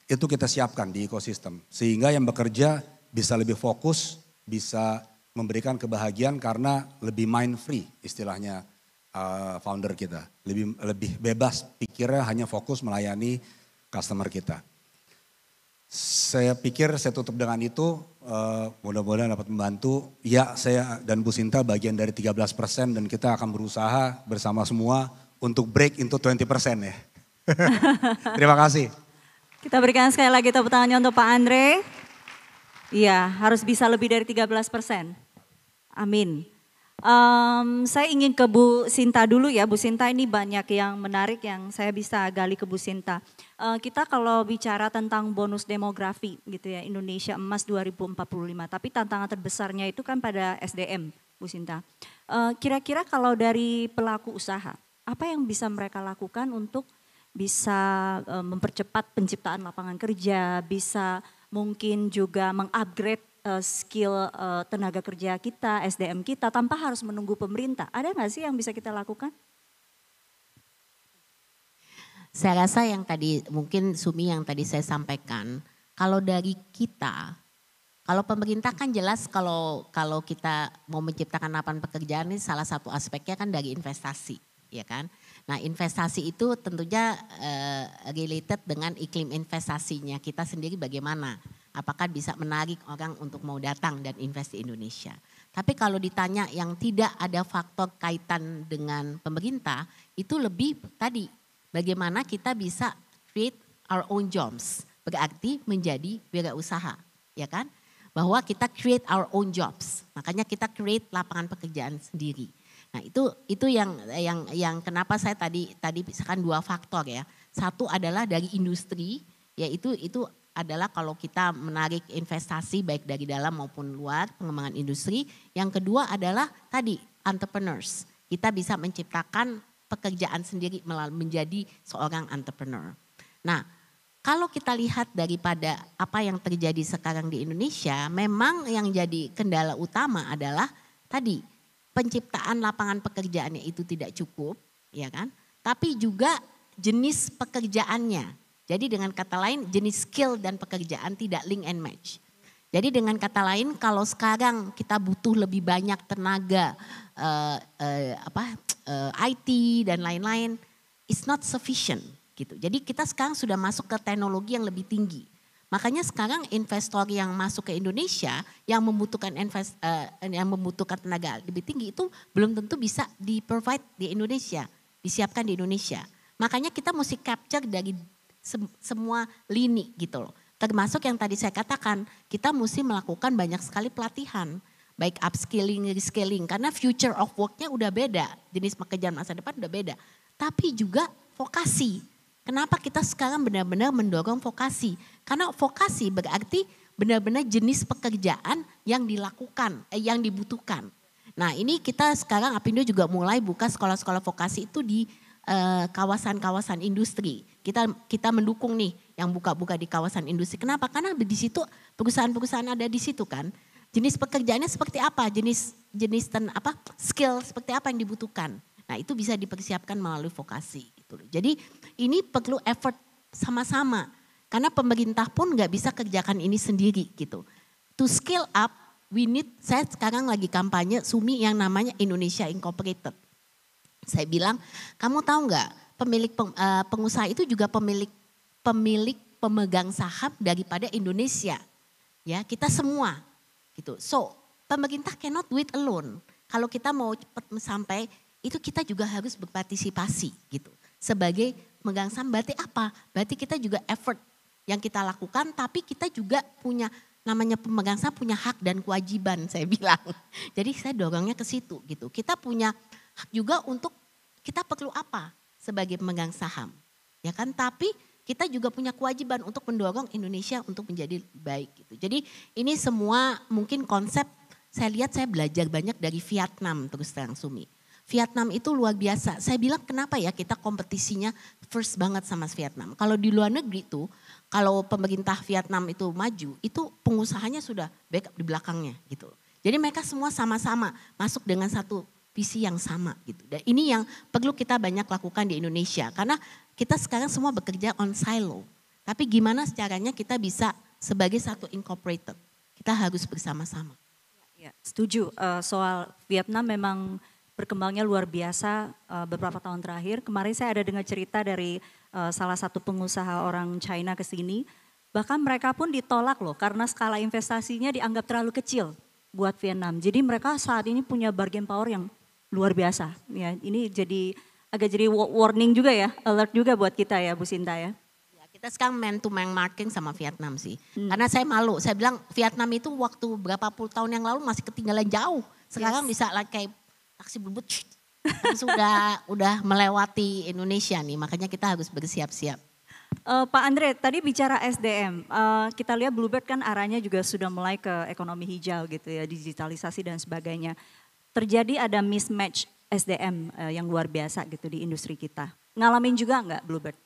Itu kita siapkan di ekosistem, sehingga yang bekerja bisa lebih fokus, bisa memberikan kebahagiaan karena lebih mind free istilahnya founder kita. Lebih bebas pikirnya, hanya fokus melayani customer kita. Saya pikir saya tutup dengan itu, mudah-mudahan dapat membantu. Ya, saya dan Bu Sinta bagian dari 13% dan kita akan berusaha bersama semua untuk break into 20% ya. Terima kasih. Kita berikan sekali lagi tepuk tangannya untuk Pak Andre. Iya, harus bisa lebih dari 13%. Amin. Saya ingin ke Bu Sinta dulu ya. Bu Sinta, ini banyak yang menarik yang saya bisa gali ke Bu Sinta. Kita kalau bicara tentang bonus demografi gitu ya, Indonesia Emas 2045. Tapi tantangan terbesarnya itu kan pada SDM, Bu Sinta. Kira-kira kalau dari pelaku usaha, apa yang bisa mereka lakukan untuk bisa mempercepat penciptaan lapangan kerja, bisa mungkin juga mengupgrade skill tenaga kerja kita, SDM kita tanpa harus menunggu pemerintah. Ada nggak sih yang bisa kita lakukan? Saya rasa yang tadi mungkin Sumi yang tadi saya sampaikan, kalau dari kita, kalau pemerintah kan jelas kalau kita mau menciptakan lapangan pekerjaan ini salah satu aspeknya kan dari investasi, ya kan? Nah, investasi itu tentunya related dengan iklim investasinya kita sendiri bagaimana. Apakah bisa menarik orang untuk mau datang dan invest di Indonesia. Tapi kalau ditanya yang tidak ada faktor kaitan dengan pemerintah, itu lebih tadi bagaimana kita bisa create our own jobs. Berarti menjadi wirausaha, ya kan? Bahwa kita create our own jobs. Makanya kita create lapangan pekerjaan sendiri. Nah, itu yang kenapa saya tadi misalkan 2 faktor ya. Satu adalah dari industri, yaitu itu adalah kalau kita menarik investasi baik dari dalam maupun luar, pengembangan industri. Yang kedua adalah tadi entrepreneurs. Kita bisa menciptakan pekerjaan sendiri menjadi seorang entrepreneur. Nah, kalau kita lihat daripada apa yang terjadi sekarang di Indonesia, memang yang jadi kendala utama adalah tadi penciptaan lapangan pekerjaannya itu tidak cukup, ya kan? Tapi juga jenis pekerjaannya. Jadi dengan kata lain jenis skill dan pekerjaan tidak link and match. Jadi dengan kata lain kalau sekarang kita butuh lebih banyak tenaga IT dan lain-lain, it's not sufficient gitu. Jadi kita sekarang sudah masuk ke teknologi yang lebih tinggi. Makanya sekarang investor yang masuk ke Indonesia yang membutuhkan tenaga lebih tinggi itu belum tentu bisa di-provide di Indonesia, disiapkan di Indonesia. Makanya kita mesti capture dari semua lini gitu loh. Termasuk yang tadi saya katakan, kita mesti melakukan banyak sekali pelatihan. Baik upskilling, reskilling, karena future of work-nya udah beda. Jenis pekerjaan masa depan udah beda. Tapi juga vokasi. Kenapa kita sekarang benar-benar mendorong vokasi? Karena vokasi berarti benar-benar jenis pekerjaan yang dilakukan, yang dibutuhkan. Nah ini kita sekarang Apindo juga mulai buka sekolah-sekolah vokasi itu di kawasan-kawasan industri. Kita mendukung nih yang buka-buka di kawasan industri. Kenapa? Karena di situ perusahaan-perusahaan ada di situ kan. Jenis pekerjaannya seperti apa? Skill seperti apa yang dibutuhkan. Nah itu bisa dipersiapkan melalui vokasi. Gitu. Jadi ini perlu effort sama-sama. Karena pemerintah pun nggak bisa kerjakan ini sendiri gitu. To scale up, saya sekarang lagi kampanye SUMI yang namanya Indonesia Incorporated. Saya bilang, kamu tahu nggak pemilik pengusaha itu juga pemilik pemegang saham daripada Indonesia. Ya, kita semua gitu. So, pemerintah cannot do it alone. Kalau kita mau cepat sampai itu kita juga harus berpartisipasi gitu. Sebagai pemegang saham berarti apa? Berarti kita juga effort yang kita lakukan tapi kita juga punya namanya pemegang saham punya hak dan kewajiban saya bilang. Jadi saya dorongnya ke situ gitu. Kita punya hak juga untuk kita perlu apa sebagai pemegang saham. Ya kan? Tapi kita juga punya kewajiban untuk mendorong Indonesia untuk menjadi baik gitu. Jadi ini semua mungkin konsep saya lihat saya belajar banyak dari Vietnam terus terang Sumi. Vietnam itu luar biasa. Saya bilang kenapa ya kita kompetisinya first banget sama Vietnam. Kalau di luar negeri tuh, kalau pemerintah Vietnam itu maju, itu pengusahanya sudah backup di belakangnya gitu. Jadi mereka semua sama-sama masuk dengan satu visi yang sama gitu. Dan ini yang perlu kita banyak lakukan di Indonesia. Karena kita sekarang semua bekerja on silo. Tapi gimana caranya kita bisa sebagai satu incorporated. Kita harus bersama-sama. Ya, setuju, soal Vietnam memang berkembangnya luar biasa beberapa tahun terakhir. Kemarin saya ada dengar cerita dari salah satu pengusaha orang China ke sini. Bahkan mereka pun ditolak loh karena skala investasinya dianggap terlalu kecil buat Vietnam. Jadi mereka saat ini punya bargain power yang luar biasa. Ya, ini agak jadi warning juga ya, alert juga buat kita ya Bu Sinta ya. Kita sekarang man to man marking sama Vietnam sih. Karena saya malu, saya bilang Vietnam itu waktu berapa puluh tahun yang lalu masih ketinggalan jauh. Sekarang bisa kayak taksi bubut udah melewati Indonesia nih, makanya kita harus bersiap-siap. Pak Andre, tadi bicara SDM, kita lihat Bluebird kan arahnya juga sudah mulai ke ekonomi hijau gitu ya, digitalisasi dan sebagainya. Terjadi ada mismatch SDM yang luar biasa gitu di industri kita. Ngalamin juga nggak Bluebird?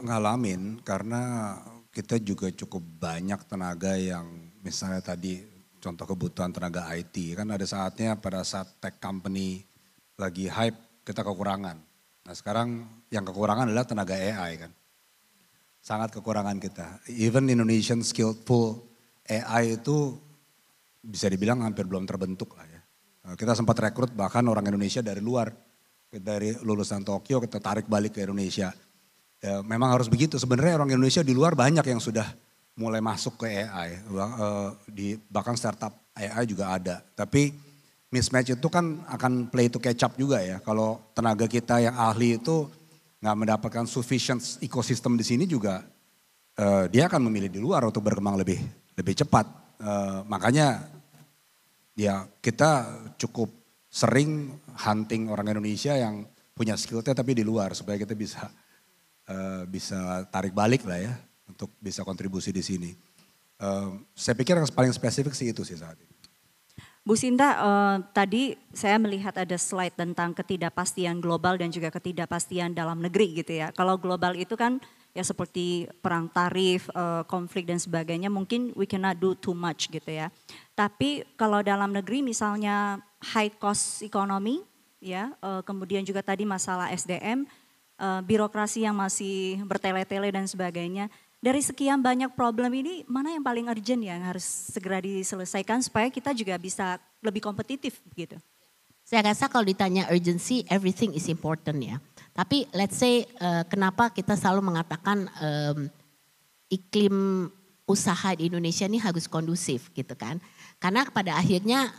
Ngalamin karena kita juga cukup banyak tenaga yang misalnya tadi contoh kebutuhan tenaga IT kan ada saatnya pada saat tech company lagi hype kita kekurangan. Nah sekarang yang kekurangan adalah tenaga AI kan. Sangat kekurangan kita. Even Indonesian skillful AI itu bisa dibilang hampir belum terbentuk lah ya. Kita sempat rekrut bahkan orang Indonesia dari luar. Dari lulusan Tokyo kita tarik balik ke Indonesia. Ya, memang harus begitu. Sebenarnya orang Indonesia di luar banyak yang sudah mulai masuk ke AI. Bahkan startup AI juga ada. Tapi mismatch itu kan akan play to catch up juga ya. Kalau tenaga kita yang ahli itu nggak mendapatkan sufficient ekosistem di sini juga dia akan memilih di luar untuk berkembang lebih cepat. Makanya ya kita cukup sering hunting orang Indonesia yang punya skillnya tapi di luar supaya kita bisa tarik balik lah ya untuk bisa kontribusi di sini. Saya pikir yang paling spesifik sih itu sih saat ini. Bu Sinta, tadi saya melihat ada slide tentang ketidakpastian global dan juga ketidakpastian dalam negeri gitu ya. Kalau global itu kan ya seperti perang tarif, konflik dan sebagainya mungkin we cannot do too much gitu ya. Tapi kalau dalam negeri misalnya high cost economy ya, kemudian juga tadi masalah SDM, birokrasi yang masih bertele-tele dan sebagainya. Dari sekian banyak problem ini mana yang paling urgent ya yang harus segera diselesaikan supaya kita juga bisa lebih kompetitif gitu? Saya rasa kalau ditanya urgency, everything is important ya. Tapi let's say kenapa kita selalu mengatakan iklim usaha di Indonesia ini harus kondusif gitu kan. Karena pada akhirnya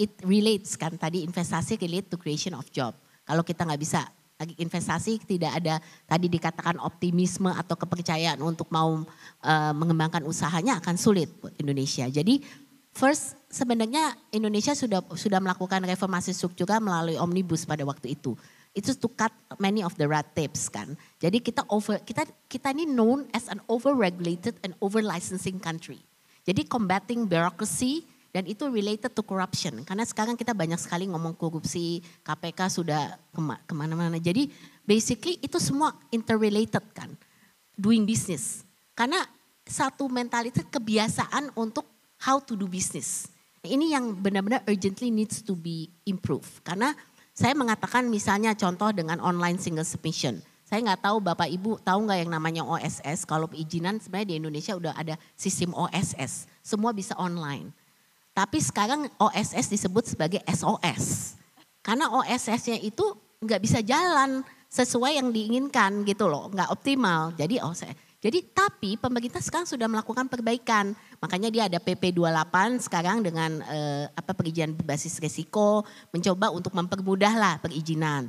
it relates kan tadi investasi relate to creation of job. Kalau kita nggak bisa lagi investasi tidak ada tadi dikatakan optimisme atau kepercayaan untuk mau mengembangkan usahanya akan sulit buat Indonesia. Jadi first sebenarnya Indonesia sudah melakukan reformasi struktural melalui omnibus pada waktu itu. Itu to cut many of the red tapes kan. Jadi kita ini known as an over-regulated and over-licensing country. Jadi combating bureaucracy dan itu related to corruption. Karena sekarang kita banyak sekali ngomong korupsi, KPK sudah kemana-mana. Jadi basically itu semua interrelated kan, doing business. Karena satu mentalitas kebiasaan untuk how to do business. Ini yang benar-benar urgently needs to be improved. Karena saya mengatakan misalnya contoh dengan online single submission. Saya nggak tahu Bapak Ibu tahu nggak yang namanya OSS. Kalau perizinan sebenarnya di Indonesia udah ada sistem OSS. Semua bisa online. Tapi sekarang OSS disebut sebagai SOS. Karena OSS-nya itu nggak bisa jalan sesuai yang diinginkan gitu loh. Nggak optimal. Jadi tapi pemerintah sekarang sudah melakukan perbaikan. Makanya dia ada PP 28 sekarang dengan perizinan berbasis risiko. Mencoba untuk mempermudah lah perizinan.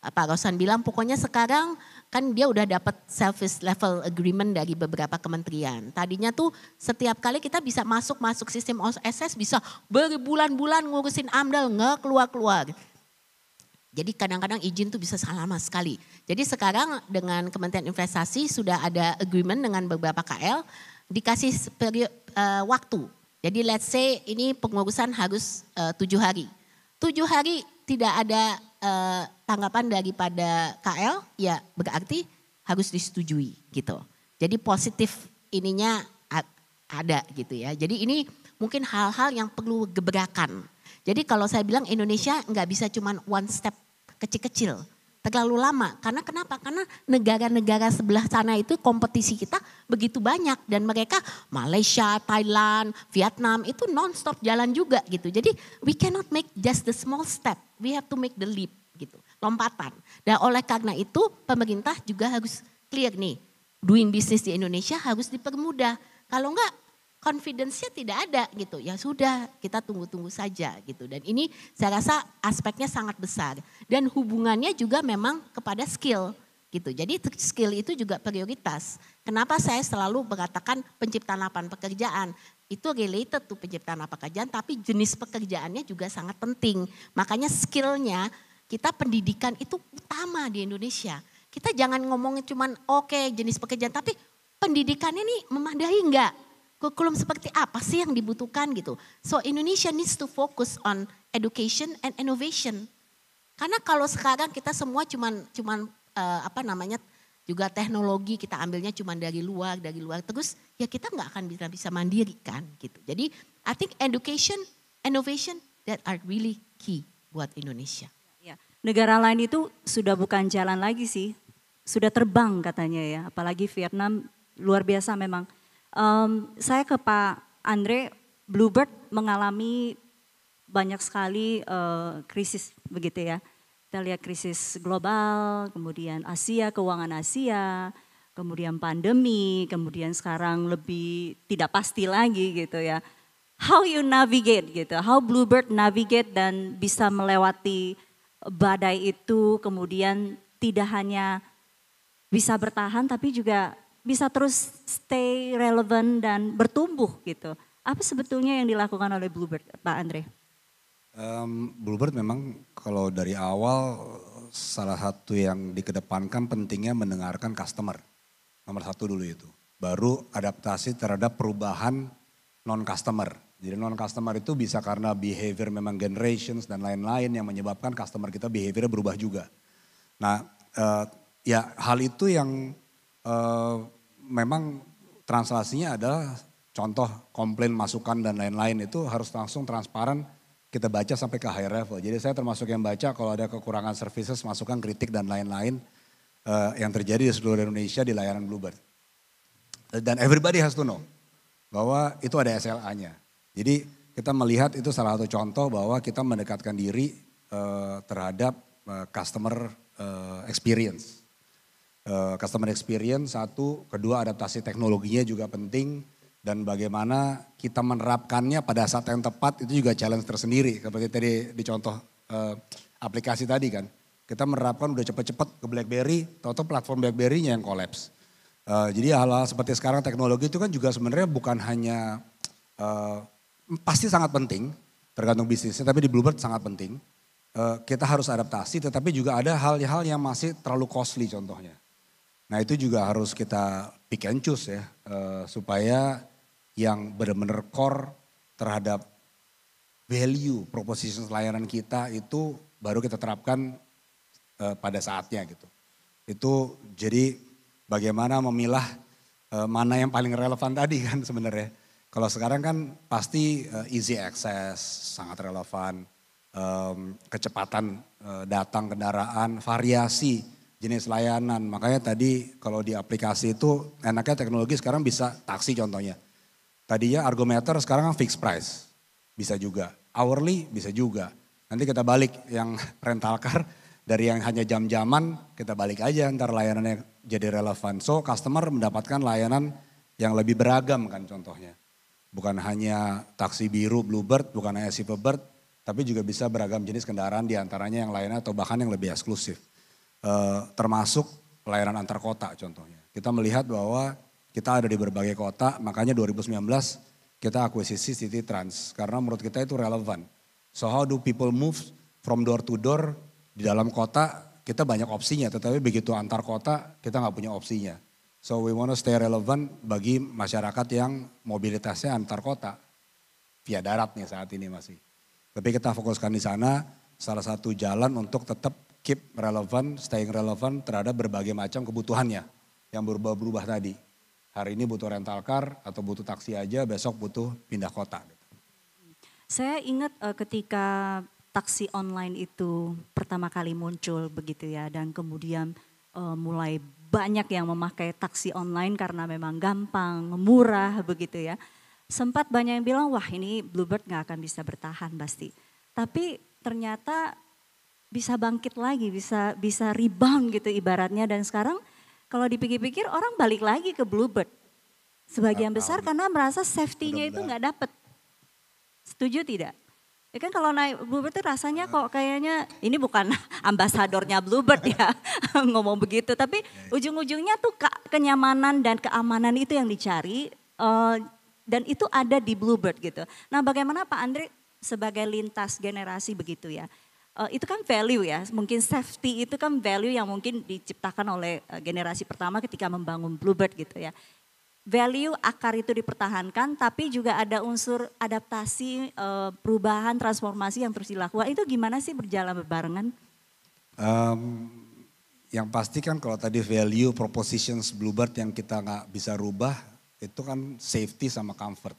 Pak Rosan bilang pokoknya sekarang kan dia udah dapat service level agreement dari beberapa kementerian. Tadinya tuh setiap kali kita bisa masuk sistem OSS bisa berbulan-bulan ngurusin AMDAL nggak keluar-keluar. Jadi kadang-kadang izin tuh bisa lama sekali. Jadi sekarang dengan Kementerian Investasi sudah ada agreement dengan beberapa KL dikasih waktu. Jadi let's say ini pengurusan harus 7 hari. 7 hari tidak ada tanggapan daripada KL ya berarti harus disetujui gitu. Jadi positif ininya ada gitu ya. Jadi ini mungkin hal-hal yang perlu gebrakan. Jadi kalau saya bilang Indonesia nggak bisa cuma one step kecil-kecil, terlalu lama. Karena kenapa? Karena negara-negara sebelah sana itu kompetisi kita begitu banyak. Dan mereka Malaysia, Thailand, Vietnam itu non-stop jalan juga gitu. Jadi we cannot make just the small step, we have to make the leap gitu, lompatan. Dan oleh karena itu pemerintah juga harus clear nih, doing business di Indonesia harus dipermudah. Kalau enggak confidence-nya tidak ada gitu. Ya sudah, kita tunggu-tunggu saja gitu. Dan ini saya rasa aspeknya sangat besar. Dan hubungannya juga memang kepada skill gitu. Jadi skill itu juga prioritas. Kenapa saya selalu mengatakan penciptaan lapangan pekerjaan. Itu related to penciptaan lapangan pekerjaan, tapi jenis pekerjaannya juga sangat penting. Makanya skillnya kita pendidikan itu utama di Indonesia. Kita jangan ngomongin cuman oke, jenis pekerjaan, tapi pendidikannya nih memadai enggak? Kurikulum seperti apa sih yang dibutuhkan gitu. So Indonesia needs to focus on education and innovation. Karena kalau sekarang kita semua cuman juga teknologi kita ambilnya cuman dari luar terus ya kita nggak akan bisa mandiri kan gitu. Jadi I think education, innovation that are really key buat Indonesia. Ya, negara lain itu sudah bukan jalan lagi sih, sudah terbang katanya ya. Apalagi Vietnam luar biasa memang. Saya ke Pak Andre, Bluebird mengalami banyak sekali krisis begitu ya. Kita lihat krisis global, kemudian Asia, keuangan Asia, kemudian pandemi, kemudian sekarang lebih tidak pasti lagi gitu ya. How you navigate gitu, how Bluebird navigate dan bisa melewati badai itu, kemudian tidak hanya bisa bertahan tapi juga bisa terus stay relevant dan bertumbuh gitu. Apa sebetulnya yang dilakukan oleh Bluebird, Pak Andre? Bluebird memang kalau dari awal salah satu yang dikedepankan pentingnya mendengarkan customer. Nomor satu dulu itu. Baru adaptasi terhadap perubahan non-customer. Jadi non-customer itu bisa karena behavior memang generations dan lain-lain yang menyebabkan customer kita behaviornya berubah juga. Nah ya hal itu yang memang translasinya adalah contoh komplain, masukan dan lain-lain itu harus langsung transparan kita baca sampai ke high level. Jadi saya termasuk yang baca kalau ada kekurangan services, masukan, kritik dan lain-lain yang terjadi di seluruh Indonesia di layanan Bluebird. Dan everybody has to know bahwa itu ada SLA-nya. Jadi kita melihat itu salah satu contoh bahwa kita mendekatkan diri terhadap customer experience. Customer experience satu, kedua adaptasi teknologinya juga penting dan bagaimana kita menerapkannya pada saat yang tepat itu juga challenge tersendiri. Seperti tadi di contoh aplikasi tadi kan, kita menerapkan udah cepet-cepet ke BlackBerry, tahu-tahu platform BlackBerry-nya yang collapse. Jadi hal-hal seperti sekarang teknologi itu kan juga sebenarnya bukan hanya pasti sangat penting tergantung bisnisnya, tapi di Bluebird sangat penting. kita harus adaptasi, tetapi juga ada hal-hal yang masih terlalu costly contohnya. Nah itu juga harus kita pick and choose ya, supaya yang benar-benar core terhadap value proposition layanan kita itu baru kita terapkan pada saatnya gitu. Itu jadi bagaimana memilah mana yang paling relevan tadi kan sebenarnya. Kalau sekarang kan pasti easy access sangat relevan, kecepatan datang kendaraan, variasi jenis layanan. Makanya tadi kalau di aplikasi itu enaknya teknologi sekarang bisa taksi contohnya. Tadinya argometer sekarang kan fixed price, bisa juga. Hourly bisa juga. Nanti kita balik yang rental car dari yang hanya jam-jaman kita balik aja ntar layanannya jadi relevan. So customer mendapatkan layanan yang lebih beragam kan contohnya. Bukan hanya taksi biru Bluebird, bukan hanya Silverbird, tapi juga bisa beragam jenis kendaraan diantaranya yang lainnya atau bahkan yang lebih eksklusif. Termasuk pelayanan antar kota contohnya. Kita melihat bahwa kita ada di berbagai kota, makanya 2019 kita akuisisi City Trans karena menurut kita itu relevan. So how do people move from door to door di dalam kota kita banyak opsinya, tetapi begitu antar kota kita nggak punya opsinya. So we want to stay relevant bagi masyarakat yang mobilitasnya antar kota via darat nih saat ini masih. Tapi kita fokuskan di sana salah satu jalan untuk tetap keep relevant, staying relevant terhadap berbagai macam kebutuhannya yang berubah-berubah tadi. Hari ini butuh rental car atau butuh taksi aja, besok butuh pindah kota. Saya ingat ketika taksi online itu pertama kali muncul begitu ya, dan kemudian mulai banyak yang memakai taksi online karena memang gampang, murah begitu ya. Sempat banyak yang bilang wah ini Bluebird gak akan bisa bertahan pasti. Tapi ternyata bisa bangkit lagi, bisa rebound gitu ibaratnya, dan sekarang kalau dipikir-pikir orang balik lagi ke Bluebird. Sebagian besar karena merasa safety-nya itu nggak dapet. Setuju tidak? Ya kan kalau naik Bluebird itu rasanya kok kayaknya ini bukan ambasadornya Bluebird ya ngomong begitu. Tapi ujung-ujungnya tuh kenyamanan dan keamanan itu yang dicari dan itu ada di Bluebird gitu. Nah bagaimana Pak Andre sebagai lintas generasi begitu ya. Itu kan value ya, mungkin safety itu kan value yang mungkin diciptakan oleh generasi pertama ketika membangun Bluebird gitu ya. Value akar itu dipertahankan tapi juga ada unsur adaptasi, perubahan, transformasi yang terus dilakukan. Itu gimana sih berjalan berbarengan? Yang pasti kan kalau tadi value propositions Bluebird yang kita nggak bisa rubah itu kan safety sama comfort.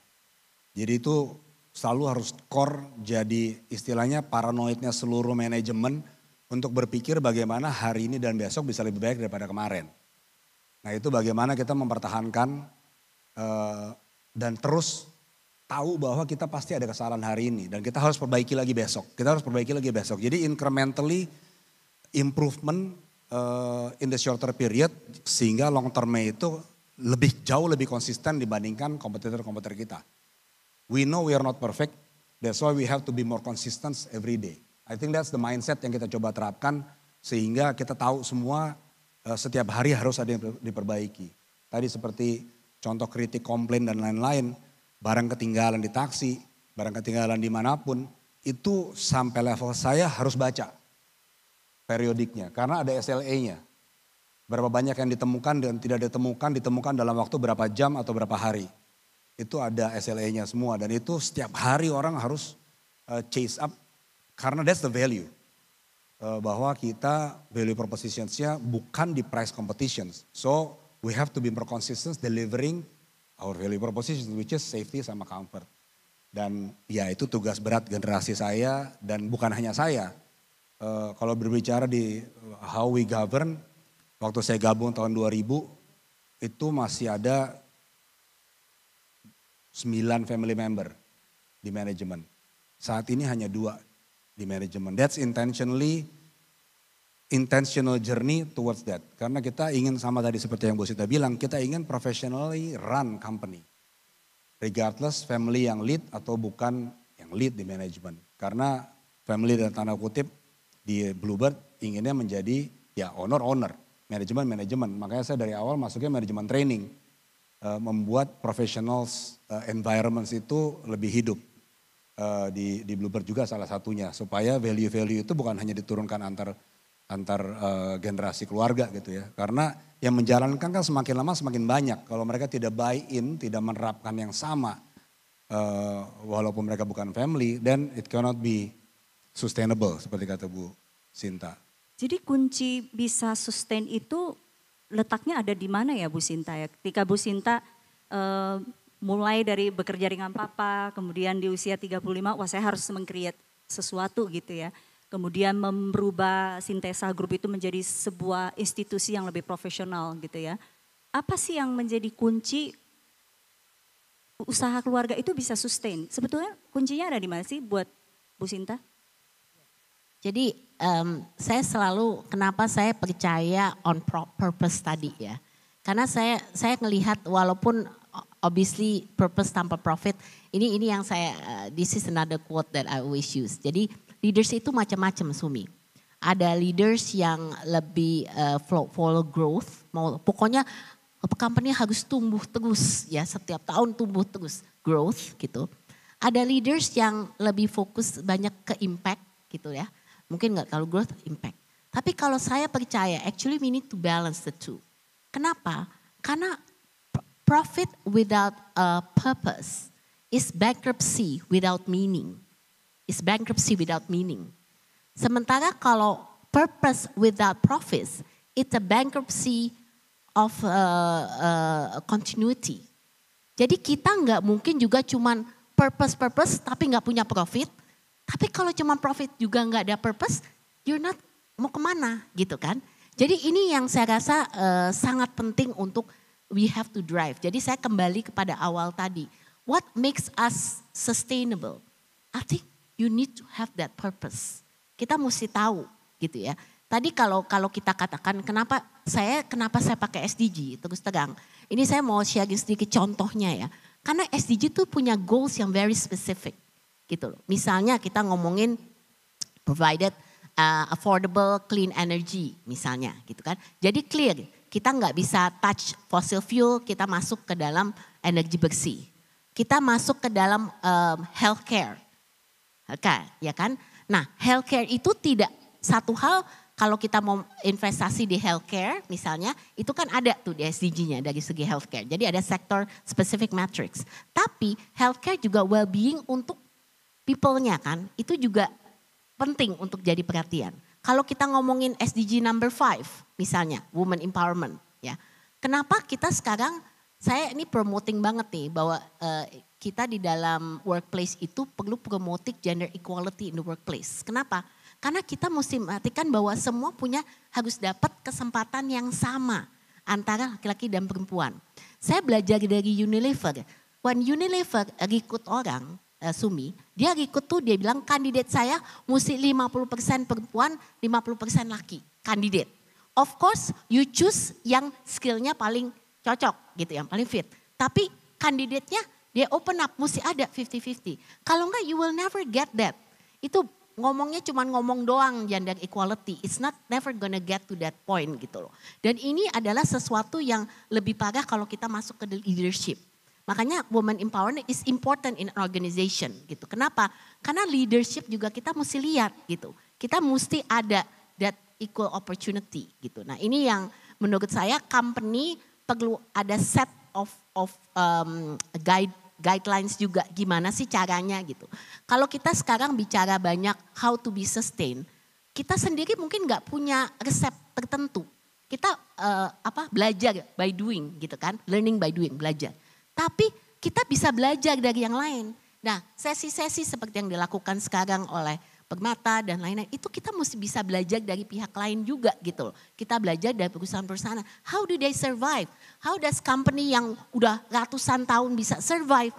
Jadi itu selalu harus core jadi istilahnya paranoidnya seluruh manajemen untuk berpikir bagaimana hari ini dan besok bisa lebih baik daripada kemarin. Nah itu bagaimana kita mempertahankan dan terus tahu bahwa kita pasti ada kesalahan hari ini dan kita harus perbaiki lagi besok. Kita harus perbaiki lagi besok. Jadi incrementally improvement in the shorter period sehingga long termnya itu jauh lebih konsisten dibandingkan kompetitor-kompetitor kita. We know we are not perfect, that's why we have to be more consistent every day. I think that's the mindset yang kita coba terapkan sehingga kita tahu semua setiap hari harus ada yang diperbaiki. Tadi seperti contoh kritik, komplain dan lain-lain, barang ketinggalan di taksi, barang ketinggalan dimanapun, itu sampai level saya harus baca periodiknya karena ada SLA-nya. Berapa banyak yang ditemukan dan tidak ditemukan dalam waktu berapa jam atau berapa hari. Itu ada SLA-nya semua dan itu setiap hari orang harus chase up karena that's the value. Bahwa kita value propositionsnya bukan di price competitions. So we have to be more consistent delivering our value propositions which is safety sama comfort. Dan ya itu tugas berat generasi saya dan bukan hanya saya. Kalau berbicara di how we govern, waktu saya gabung tahun 2000 itu masih ada 9 family member di manajemen. Saat ini hanya 2 di manajemen. That's intentional journey towards that. Karena kita ingin sama tadi seperti yang Bu Sita bilang, kita ingin professionally run company. Regardless family yang lead atau bukan yang lead di manajemen. Karena family dan tanda kutip di Bluebird inginnya menjadi ya owner, manajemen. Makanya saya dari awal masuknya manajemen training. Membuat professionals environments itu lebih hidup. di Bluebird juga salah satunya. Supaya value-value itu bukan hanya diturunkan antar generasi keluarga gitu ya. Karena yang menjalankan kan semakin lama semakin banyak. Kalau mereka tidak buy in, tidak menerapkan yang sama, walaupun mereka bukan family, then it cannot be sustainable seperti kata Bu Sinta. Jadi kunci bisa sustain itu letaknya ada di mana ya Bu Sinta ya? Ketika Bu Sinta mulai dari bekerja dengan papa, kemudian di usia 35, wah saya harus meng-create sesuatu gitu ya. Kemudian merubah Sintesa Group itu menjadi sebuah institusi yang lebih profesional gitu ya. Apa sih yang menjadi kunci usaha keluarga itu bisa sustain? Sebetulnya kuncinya ada di mana sih buat Bu Sinta? Jadi saya selalu, kenapa saya percaya on purpose tadi ya. Karena saya ngelihat walaupun obviously purpose tanpa profit, ini yang saya, this is another quote that I always use. Jadi leaders itu macam-macam Sumi. Ada leaders yang lebih follow growth, pokoknya company harus tumbuh terus ya, setiap tahun tumbuh terus, growth gitu. Ada leaders yang lebih fokus banyak ke impact gitu ya. Mungkin nggak terlalu growth, impact. Tapi kalau saya percaya, actually we need to balance the two. Kenapa? Karena profit without a purpose is bankruptcy without meaning. Is bankruptcy without meaning. Sementara kalau purpose without profits, it's a bankruptcy of continuity. Jadi kita nggak mungkin juga cuman purpose tapi nggak punya profit. Tapi kalau cuma profit juga nggak ada purpose, you're not mau kemana gitu kan. Jadi ini yang saya rasa sangat penting untuk we have to drive. Jadi saya kembali kepada awal tadi. What makes us sustainable? I think you need to have that purpose. Kita mesti tahu gitu ya. Tadi kalau kita katakan kenapa saya pakai SDG terus terang. Ini saya mau share sedikit contohnya ya. Karena SDG itu punya goals yang very specific. Gitu loh. Misalnya kita ngomongin provided affordable clean energy misalnya gitu kan. Jadi clear, kita nggak bisa touch fossil fuel, kita masuk ke dalam energi bersih. Kita masuk ke dalam healthcare. Oke, ya kan? Nah, healthcare itu tidak satu hal kalau kita mau investasi di healthcare misalnya, itu kan ada tuh di SDG-nya dari segi healthcare. Jadi ada sector specific metrics. Tapi healthcare juga well-being untuk people-nya kan, itu juga penting untuk jadi perhatian. Kalau kita ngomongin SDG number 5 misalnya, women empowerment ya. Kenapa kita sekarang, saya ini promoting banget nih bahwa kita di dalam workplace itu perlu promoting gender equality in the workplace. Kenapa? Karena kita mesti perhatikan bahwa semua harus dapat kesempatan yang sama antara laki-laki dan perempuan. Saya belajar dari Unilever. When Unilever rekrut orang, Sumi, dia bilang kandidat saya mesti 50% perempuan, 50% laki, kandidat. Of course you choose yang skillnya paling cocok gitu, yang paling fit. Tapi kandidatnya dia open up, mesti ada 50-50. Kalau enggak you will never get that. Itu ngomongnya cuma ngomong doang gender equality, it's never gonna get to that point gitu loh. Dan ini adalah sesuatu yang lebih parah kalau kita masuk ke leadership. Makanya women empowerment is important in an organization gitu. Kenapa? Karena leadership juga kita mesti lihat gitu. Kita mesti ada that equal opportunity gitu. Nah ini yang menurut saya company perlu ada set of guidelines juga gimana sih caranya gitu. Kalau kita sekarang bicara banyak how to be sustain, kita sendiri mungkin nggak punya resep tertentu. Kita belajar by doing gitu kan, learning by doing, belajar. Tapi kita bisa belajar dari yang lain. Nah sesi-sesi seperti yang dilakukan sekarang oleh Permata dan lain-lain, itu kita mesti bisa belajar dari pihak lain juga gitu loh. Kita belajar dari perusahaan-perusahaan, how do they survive? How does company yang udah ratusan tahun bisa survive?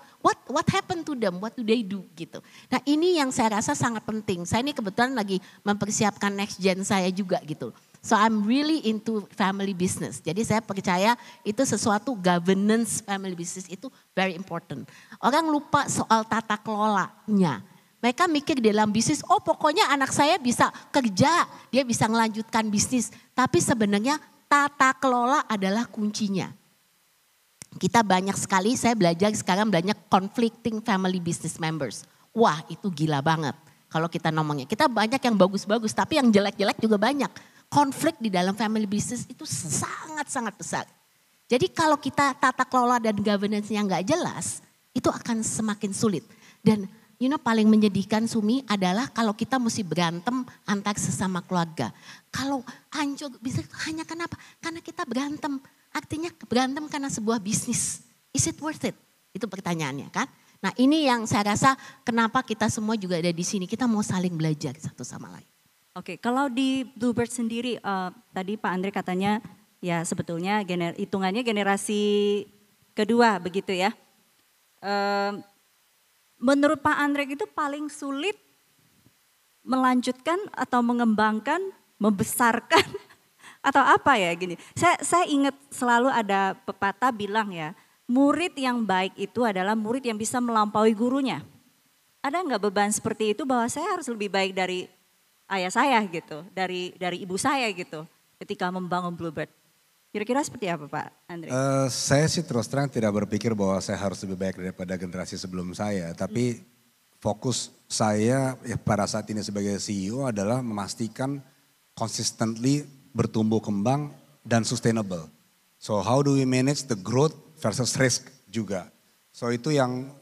What happened to them? What do they do gitu. Nah ini yang saya rasa sangat penting. Saya ini kebetulan lagi mempersiapkan next gen saya juga gitu. So I'm really into family business. Jadi saya percaya itu sesuatu governance family business itu very important. Orang lupa soal tata kelolanya. Mereka mikir di dalam bisnis, oh pokoknya anak saya bisa kerja, dia bisa melanjutkan bisnis. Tapi sebenarnya tata kelola adalah kuncinya. Kita banyak sekali, saya belajar sekarang banyak conflicting family business members. wah itu gila banget. Kalau kita ngomongnya, kita banyak yang bagus-bagus tapi yang jelek-jelek juga banyak. Konflik di dalam family business itu sangat-sangat besar. Jadi kalau kita tata kelola dan governance-nya nggak jelas, itu akan semakin sulit. Dan paling menyedihkan Sumi adalah kalau kita mesti berantem antar sesama keluarga. Kalau hancur bisa hanya kenapa? Karena kita berantem. Artinya berantem karena sebuah bisnis. Is it worth it? Itu pertanyaannya kan. Nah ini yang saya rasa kenapa kita semua juga ada di sini. Kita mau saling belajar satu sama lain. Oke, kalau di Bluebird sendiri, tadi Pak Andre katanya ya sebetulnya hitungannya generasi kedua begitu ya. Menurut Pak Andre itu paling sulit melanjutkan atau mengembangkan, membesarkan atau apa ya gini. Saya ingat selalu ada pepatah bilang ya, murid yang baik itu adalah murid yang bisa melampaui gurunya. Ada nggak beban seperti itu bahwa saya harus lebih baik dari ayah saya gitu, dari ibu saya gitu ketika membangun Bluebird. Kira-kira seperti apa Pak Andre? Saya sih terus terang tidak berpikir bahwa saya harus lebih baik daripada generasi sebelum saya. Tapi fokus saya pada saat ini sebagai CEO adalah memastikan consistently bertumbuh kembang dan sustainable. So how do we manage the growth versus risk juga. So itu yang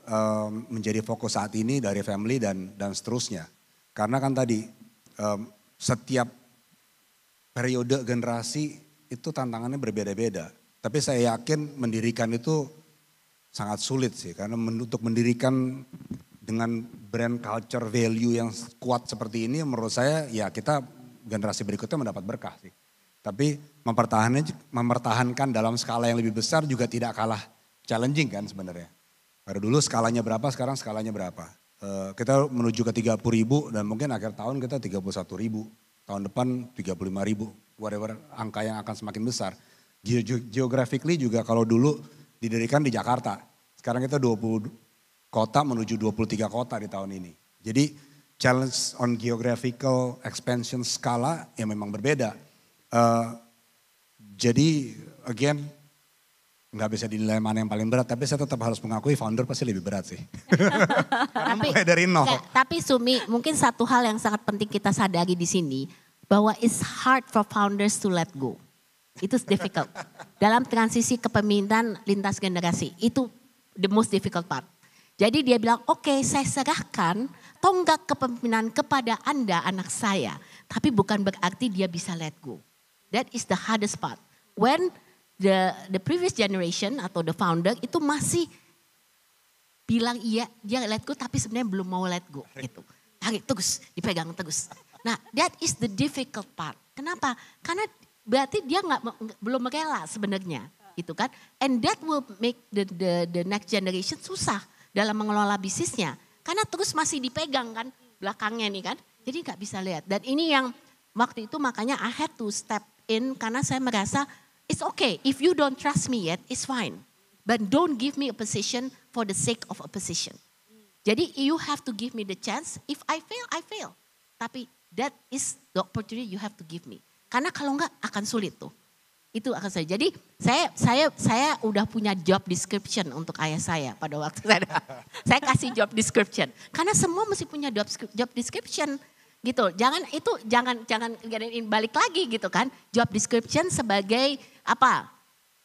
menjadi fokus saat ini dari family dan seterusnya. Karena kan tadi setiap periode generasi itu tantangannya berbeda-beda. Tapi saya yakin mendirikan itu sangat sulit sih. Karena untuk mendirikan dengan brand culture value yang kuat seperti ini menurut saya ya kita generasi berikutnya mendapat berkah sih. Tapi mempertahankan dalam skala yang lebih besar juga tidak kalah challenging kan sebenarnya. Pada dulu skalanya berapa, sekarang skalanya berapa. Kita menuju ke 30.000 dan mungkin akhir tahun kita 31.000. Tahun depan 35.000, whatever angka yang akan semakin besar. Geographically juga kalau dulu didirikan di Jakarta. Sekarang kita 20 kota menuju 23 kota di tahun ini. Jadi challenge on geographical expansion skala yang memang berbeda. Jadi again nggak bisa dinilai mana yang paling berat, tapi saya tetap harus mengakui founder pasti lebih berat sih. Karena mulai dari nol. Tapi Sumi, mungkin satu hal yang sangat penting kita sadari di sini, bahwa it's hard for founders to let go. Itu difficult. Dalam transisi kepemimpinan lintas generasi, itu the most difficult part. Jadi dia bilang, oke, saya serahkan tonggak kepemimpinan kepada Anda, anak saya. Tapi bukan berarti dia bisa let go. That is the hardest part. When the previous generation atau the founder itu masih bilang iya dia let go tapi sebenarnya belum mau let go gitu. Tarik terus, dipegang terus. Nah that is the difficult part. Kenapa? Karena berarti dia belum rela sebenarnya gitu kan. And that will make the next generation susah dalam mengelola bisnisnya. Karena terus masih dipegang kan belakangnya nih kan. Jadi gak bisa lihat. Dan ini yang waktu itu makanya I had to step in karena saya merasa it's okay, if you don't trust me yet, it's fine. But don't give me a position for the sake of a position. Jadi you have to give me the chance, if I fail, I fail. Tapi that is the opportunity you have to give me. Karena kalau enggak akan sulit tuh. Itu akan sulit. Jadi saya udah punya job description untuk ayah saya pada waktu saya kasih job description. Karena semua mesti punya job description. Gitu, jangan balik lagi gitu kan. Job description sebagai apa?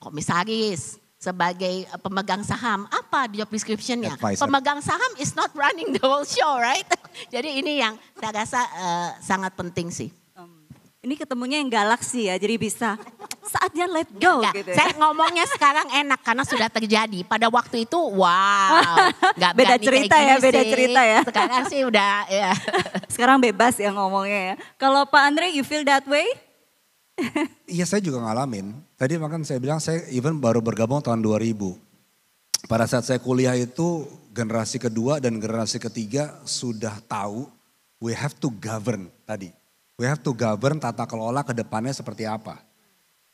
Komisaris, sebagai pemegang saham. Apa job description-nya? Advisor. Pemegang saham is not running the whole show, right? Jadi ini yang saya rasa sangat penting sih. Ini ketemunya yang galaksi ya, jadi bisa saatnya let go Nggak, gitu ya. saya ngomongnya sekarang enak karena sudah terjadi. Pada waktu itu wow, nggak Beda berani cerita kayak ya, gini beda sih. cerita ya. Sekarang sih udah ya. Sekarang bebas ya ngomongnya ya. Kalau Pak Andre, you feel that way? Iya saya juga ngalamin. Tadi makan saya bilang saya even baru bergabung tahun 2000. Pada saat saya kuliah itu generasi kedua dan generasi ketiga sudah tahu we have to govern tadi. We have to govern tata kelola ke depannya seperti apa.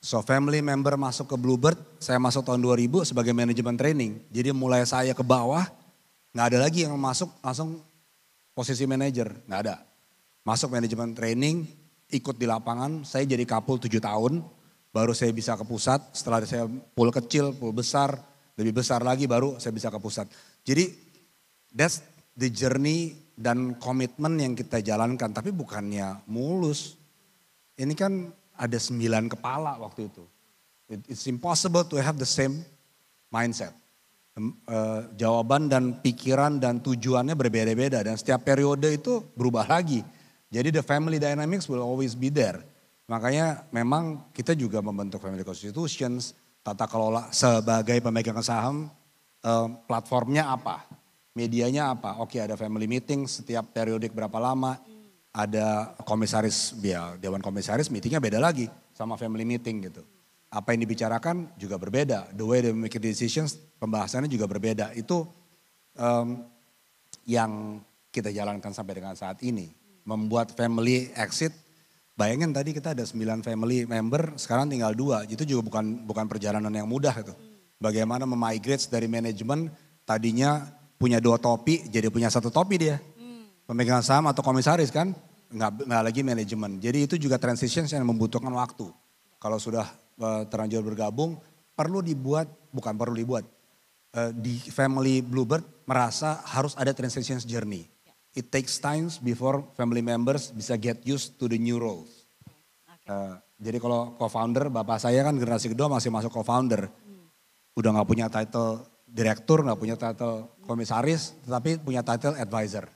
So family member masuk ke Bluebird, saya masuk tahun 2000 sebagai manajemen training. Jadi mulai saya ke bawah, gak ada lagi yang masuk langsung posisi manajer, gak ada. Masuk manajemen training, ikut di lapangan, saya jadi kapul 7 tahun. Baru saya bisa ke pusat, setelah saya pool kecil, pool besar, lebih besar lagi baru saya bisa ke pusat. Jadi that's the journey dan komitmen yang kita jalankan. Tapi bukannya mulus. Ini kan ada 9 kepala waktu itu. It's impossible to have the same mindset. Jawaban dan pikiran dan tujuannya berbeda-beda. Dan setiap periode itu berubah lagi. Jadi the family dynamics will always be there. Makanya memang kita juga membentuk family constitutions, tata kelola sebagai pemegang saham, platformnya apa, medianya apa. Oke, ada family meeting setiap periodik berapa lama, ada komisaris, ya dewan komisaris meetingnya beda lagi sama family meeting gitu. Apa yang dibicarakan juga berbeda, the way they make decisions, pembahasannya juga berbeda. Itu yang kita jalankan sampai dengan saat ini. Membuat family exit, bayangin tadi kita ada 9 family member, sekarang tinggal 2. Itu juga bukan perjalanan yang mudah itu. Bagaimana memigrate dari manajemen, tadinya punya 2 topi, jadi punya 1 topi dia. Pemegang saham atau komisaris kan, nggak lagi manajemen. Jadi itu juga transition yang membutuhkan waktu. Kalau sudah terlanjur bergabung, di family Bluebird merasa harus ada transition journey. It takes time before family members bisa get used to the new roles. Jadi kalau co-founder, bapak saya kan generasi kedua masih masuk co-founder. Udah gak punya title direktur, gak punya title komisaris, tetapi punya title advisor.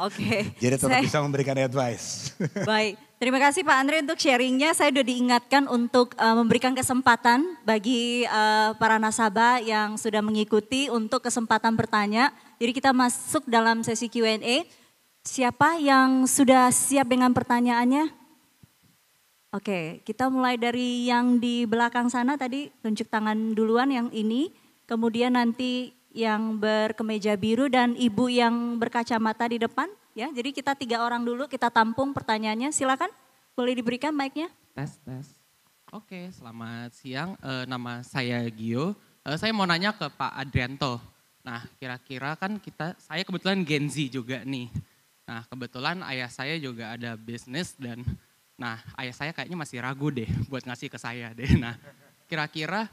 Oke. Jadi tetap bisa memberikan advice. Baik, terima kasih Pak Andre untuk sharingnya. Saya sudah diingatkan untuk memberikan kesempatan bagi para nasabah yang sudah mengikuti untuk kesempatan bertanya. Jadi kita masuk dalam sesi Q&A. Siapa yang sudah siap dengan pertanyaannya? Oke, kita mulai dari yang di belakang sana tadi, tunjuk tangan duluan yang ini. Kemudian nanti yang berkemeja biru dan ibu yang berkacamata di depan. Ya, jadi kita 3 orang dulu, kita tampung pertanyaannya. Silakan, boleh diberikan mic-nya. Tes. Oke, selamat siang. Nama saya Gio. Saya mau nanya ke Pak Adrianto. Nah, kira-kira kan saya kebetulan Gen Z juga nih. Nah, kebetulan ayah saya juga ada bisnis dan ayah saya kayaknya masih ragu deh buat ngasih ke saya deh. Nah, kira-kira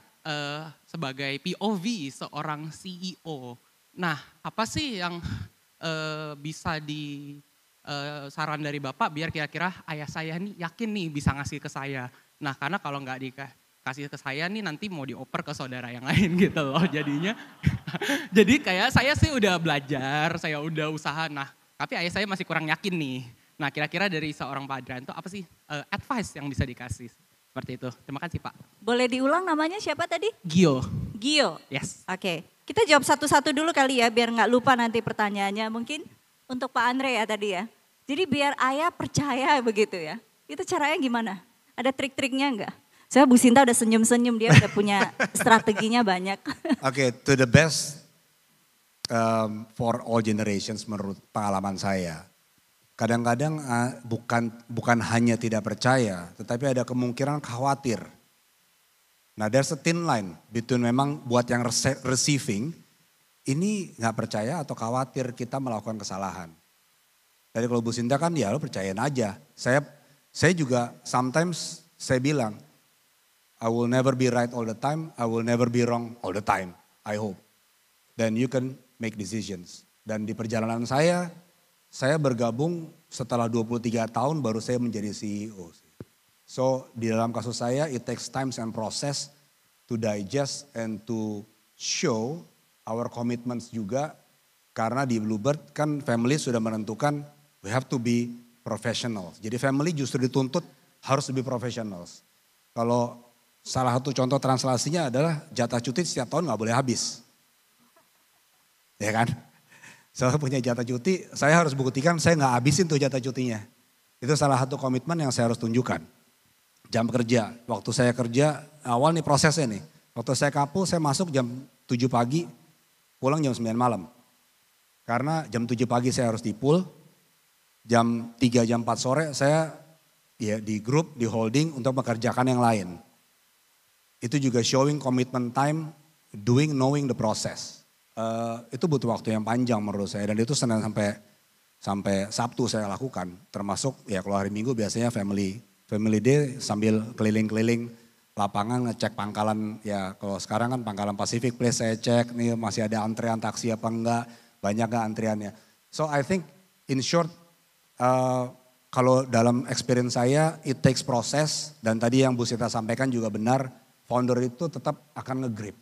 sebagai POV seorang CEO. Nah, apa sih yang bisa saran dari Bapak biar kira-kira ayah saya nih yakin nih bisa ngasih ke saya. Nah, karena kalau nggak dikasih ke saya nih nanti mau dioper ke saudara yang lain gitu loh jadinya. Jadi kayak saya sih udah belajar, saya udah usaha, tapi ayah saya masih kurang yakin nih. Nah, kira-kira dari seorang Pak Adrianto apa sih advice yang bisa dikasih? Seperti itu. Terima kasih Pak. Boleh diulang namanya siapa tadi? Gio. Gio? Yes. Oke, kita jawab satu-satu dulu kali ya biar nggak lupa nanti pertanyaannya. Mungkin untuk Pak Andre ya tadi ya. Jadi biar ayah percaya begitu ya. Itu caranya gimana? Ada trik-triknya enggak? Saya Bu Sinta udah senyum-senyum, dia udah punya strateginya banyak. Oke, to the best for all generations menurut pengalaman saya. Kadang-kadang bukan hanya tidak percaya, tetapi ada kemungkinan khawatir. Nah, there's a thin line between memang buat yang receiving, ini nggak percaya atau khawatir kita melakukan kesalahan. Jadi kalau Bu Sinta kan ya lo percayain aja. Saya juga sometimes saya bilang, I will never be right all the time, I will never be wrong all the time, I hope. Then you can make decisions. Dan di perjalanan saya bergabung setelah 23 tahun baru saya menjadi CEO. So di dalam kasus saya it takes time and process to digest and to show our commitments juga. Karena di Bluebird kan family sudah menentukan we have to be professionals. Jadi family justru dituntut harus lebih professionals. Kalau salah satu contoh translasinya adalah jatah cuti setiap tahun gak boleh habis. Ya kan? Saya punya jatah cuti, saya harus buktikan saya gak habisin tuh jatah cutinya. Itu salah satu komitmen yang saya harus tunjukkan. Jam kerja, waktu saya kerja, awal nih prosesnya nih. Waktu saya kapul, saya masuk jam 7 pagi, pulang jam 9 malam. Karena jam 7 pagi saya harus di pool, jam 3, jam 4 sore saya ya di grup, di holding untuk mengerjakan yang lain. Itu juga showing commitment time, knowing the process. Itu butuh waktu yang panjang menurut saya dan itu Senin sampai Sabtu saya lakukan. Termasuk ya kalau hari Minggu biasanya family day sambil keliling-keliling lapangan ngecek pangkalan ya kalau sekarang kan pangkalan Pacific Place saya cek nih masih ada antrean taksi apa enggak. banyak gak antriannya. So I think in short, kalau dalam experience saya, it takes proses. Dan tadi yang Bu Sita sampaikan juga benar, founder itu tetap akan nge-grip.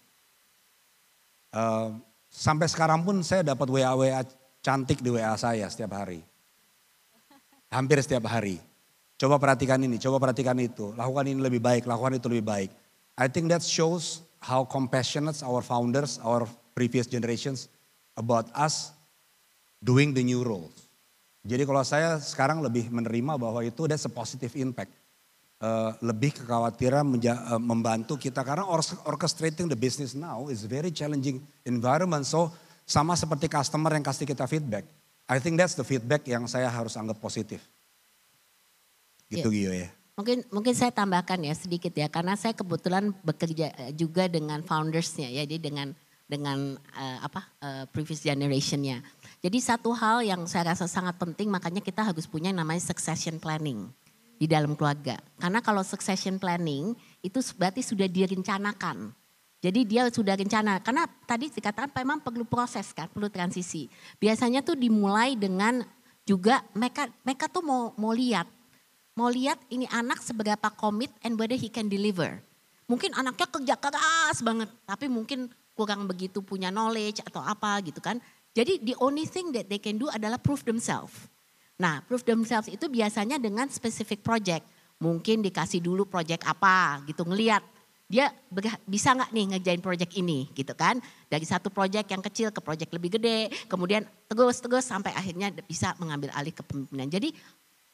Sampai sekarang pun saya dapat WA cantik di WA saya setiap hari. Hampir setiap hari. Coba perhatikan ini, coba perhatikan itu. Lakukan ini lebih baik, lakukan itu lebih baik. I think that shows how compassionate our founders, our previous generations about us doing the new roles. Jadi kalau saya sekarang lebih menerima bahwa itu that's a positive impact. Lebih kekhawatiran membantu kita karena orchestrating the business now is very challenging environment. So sama seperti customer yang kasih kita feedback. I think that's the feedback yang saya harus anggap positif. Gitu Gio ya. Mungkin saya tambahkan ya sedikit ya, karena saya kebetulan bekerja juga dengan foundersnya ya, jadi dengan previous generationnya. Jadi satu hal yang saya rasa sangat penting, makanya kita harus punya yang namanya succession planning di dalam keluarga. Karena kalau succession planning itu berarti sudah direncanakan. Jadi dia sudah rencana, karena tadi dikatakan memang perlu proses kan, perlu transisi. Biasanya tuh dimulai dengan juga mereka tuh mau lihat ini anak seberapa komit and whether he can deliver. Mungkin anaknya kerja keras banget, tapi mungkin kurang begitu punya knowledge atau apa gitu kan. Jadi the only thing that they can do adalah prove themselves. Nah, prove themselves itu biasanya dengan specific project. Mungkin dikasih dulu project apa gitu, ngelihat dia bisa nggak nih ngerjain project ini gitu kan. Dari satu project yang kecil ke project lebih gede, kemudian terus sampai akhirnya bisa mengambil alih kepemimpinan. Jadi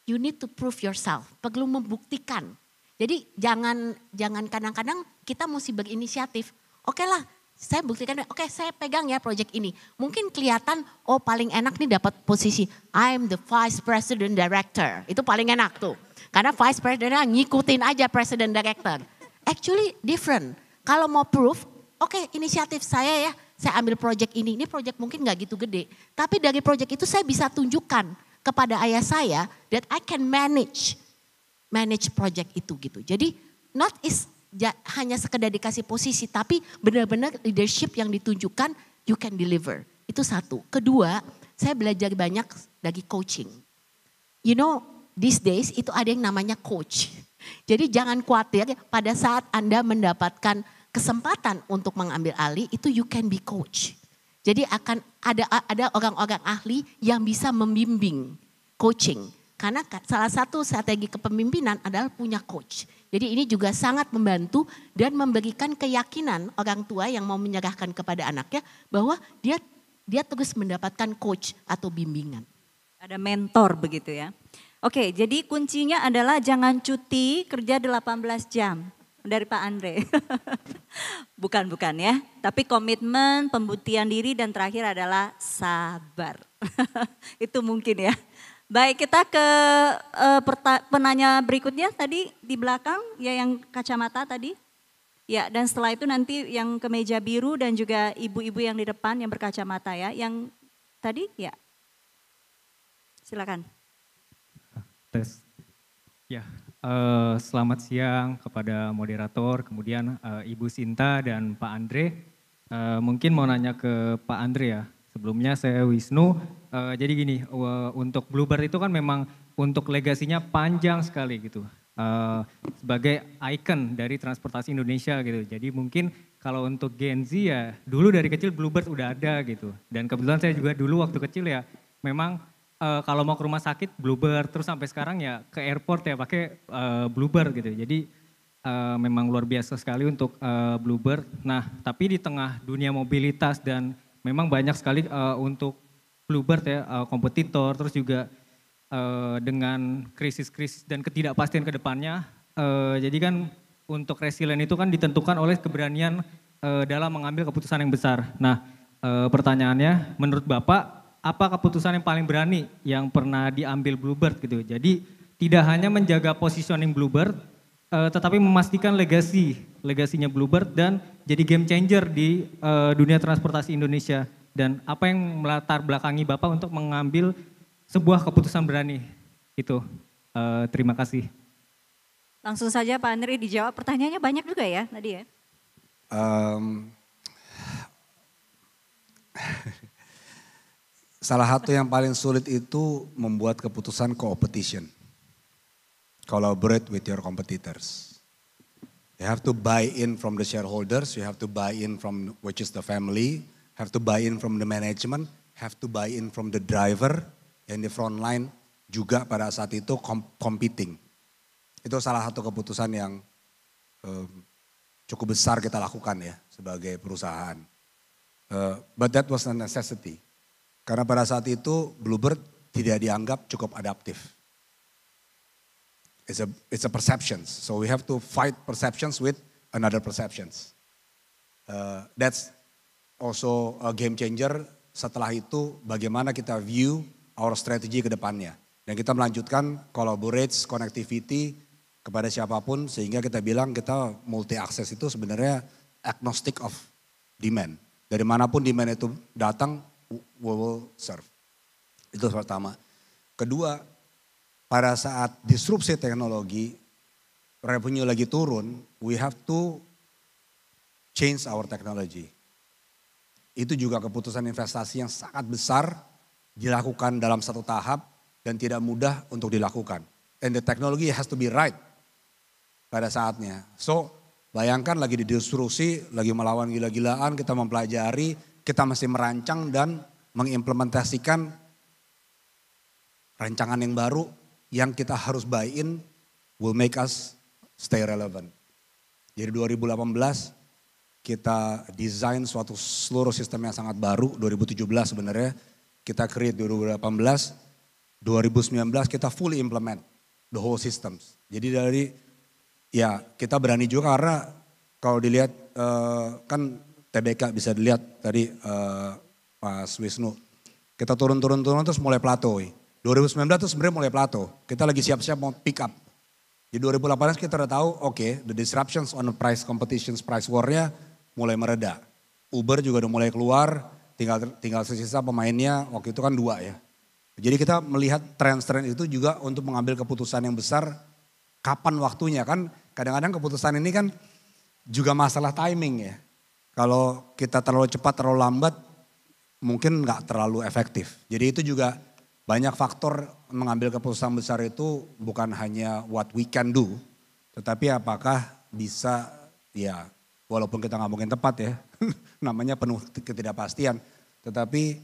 you need to prove yourself, perlu membuktikan. Jadi jangan kadang-kadang kita mesti berinisiatif. Oke lah, saya buktikan, oke saya pegang ya project ini. Mungkin kelihatan, oh paling enak nih dapat posisi, I'm the Vice President Director. Itu paling enak tuh. Karena Vice President ngikutin aja President Director. Actually different. Kalau mau proof, oke inisiatif saya ya, saya ambil project ini project mungkin gak gitu gede. Tapi dari project itu saya bisa tunjukkan kepada ayah saya that I can manage project itu gitu. Jadi not is hanya sekedar dikasih posisi, tapi benar-benar leadership yang ditunjukkan you can deliver. Itu satu. Kedua, saya belajar banyak dari coaching. You know, these days itu ada yang namanya coach. Jadi jangan khawatir pada saat Anda mendapatkan kesempatan untuk mengambil alih, itu you can be coach. Jadi akan ada orang-orang ahli yang bisa membimbing coaching. Karena salah satu strategi kepemimpinan adalah punya coach. Jadi ini juga sangat membantu dan memberikan keyakinan orang tua yang mau menyerahkan kepada anaknya bahwa dia terus mendapatkan coach atau bimbingan. Ada mentor begitu ya. Oke, jadi kuncinya adalah jangan cuti kerja 18 jam. Dari Pak Andre. Bukan ya. Tapi komitmen, pembuktian diri dan terakhir adalah sabar. Itu mungkin ya. Baik, kita ke penanya berikutnya tadi di belakang ya, yang kacamata tadi. Ya, dan setelah itu nanti yang kemeja biru dan juga ibu-ibu yang di depan yang berkacamata ya. Yang tadi ya. Silakan. Tes. Ya. Selamat siang kepada moderator, kemudian Ibu Sinta dan Pak Andre. Mungkin mau nanya ke Pak Andre ya. Sebelumnya saya Wisnu. Jadi gini, untuk Bluebird itu kan memang untuk legasinya panjang sekali gitu. Sebagai ikon dari transportasi Indonesia gitu. Jadi mungkin kalau untuk Gen Z ya dulu dari kecil Bluebird udah ada gitu. Dan kebetulan saya juga dulu waktu kecil ya memang kalau mau ke rumah sakit Bluebird, terus sampai sekarang ya ke airport ya pakai Bluebird gitu. Jadi memang luar biasa sekali untuk Bluebird. Nah, tapi di tengah dunia mobilitas dan memang banyak sekali untuk Bluebird ya kompetitor, terus juga dengan krisis-krisis dan ketidakpastian ke depannya. Jadi kan untuk resilient itu kan ditentukan oleh keberanian dalam mengambil keputusan yang besar. Nah, pertanyaannya menurut Bapak, apa keputusan yang paling berani yang pernah diambil Bluebird gitu. Jadi tidak hanya menjaga positioning Bluebird, tetapi memastikan legasinya Bluebird dan jadi game changer di dunia transportasi Indonesia. Dan apa yang melatar belakangi Bapak untuk mengambil sebuah keputusan berani itu. Terima kasih. Langsung saja Pak Andre dijawab, pertanyaannya banyak juga ya tadi ya. Salah satu yang paling sulit itu membuat keputusan competition. Collaborate with your competitors. You have to buy in from the shareholders, you have to buy in from which is the family, have to buy in from the management, have to buy in from the driver, yang di front line juga pada saat itu competing. Itu salah satu keputusan yang cukup besar kita lakukan ya sebagai perusahaan. But that was a necessity. Karena pada saat itu Bluebird tidak dianggap cukup adaptif. It's a perceptions. So we have to fight perceptions with another perceptions. That's also a game changer. Setelah itu bagaimana kita view our strategy ke depannya. Dan kita melanjutkan collaborate, connectivity kepada siapapun sehingga kita bilang kita multi access itu sebenarnya agnostic of demand. Dari manapun demand itu datang, we will serve. Itu pertama. Kedua, pada saat disrupsi teknologi, revenue lagi turun, we have to change our technology. Itu juga keputusan investasi yang sangat besar dilakukan dalam satu tahap dan tidak mudah untuk dilakukan. And the technology has to be right pada saatnya. So bayangkan lagi di disrupsi, lagi melawan gila-gilaan, kita mempelajari, kita masih merancang dan mengimplementasikan rancangan yang baru yang kita harus buy in will make us stay relevant. Jadi 2018 kita desain suatu seluruh sistem yang sangat baru, 2017 sebenarnya kita create 2018, 2019 kita fully implement the whole systems. Jadi dari ya kita berani juga karena kalau dilihat kan TBK bisa dilihat tadi Mas Wisnu, kita turun terus mulai plateau. 2019 itu sebenarnya mulai plateau. Kita lagi siap-siap mau pick up. Di 2018 kita udah tahu, oke, the disruptions on the price competitions, price war-nya mulai mereda. Uber juga udah mulai keluar, tinggal sisa pemainnya waktu itu kan 2 ya. Jadi kita melihat tren-tren itu juga untuk mengambil keputusan yang besar, kapan waktunya kan. Kadang-kadang keputusan ini kan juga masalah timing ya. Kalau kita terlalu cepat, terlalu lambat, mungkin nggak terlalu efektif. Jadi itu juga banyak faktor mengambil keputusan besar itu bukan hanya what we can do, tetapi apakah bisa ya walaupun kita nggak mungkin tepat ya, namanya penuh ketidakpastian. Tetapi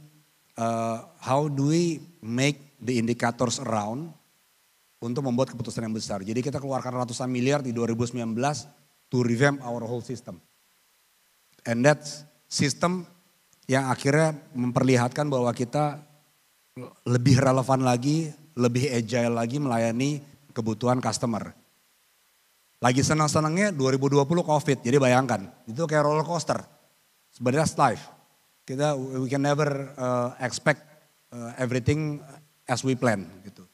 how do we make the indicators around untuk membuat keputusan yang besar. Jadi kita keluarkan ratusan miliar di 2019 to revamp our whole system. And that system yang akhirnya memperlihatkan bahwa kita lebih relevan lagi, lebih agile lagi melayani kebutuhan customer. Lagi senang-senangnya 2020 COVID, jadi bayangkan itu kayak roller coaster. Sebenarnya life. We can never expect everything as we plan gitu.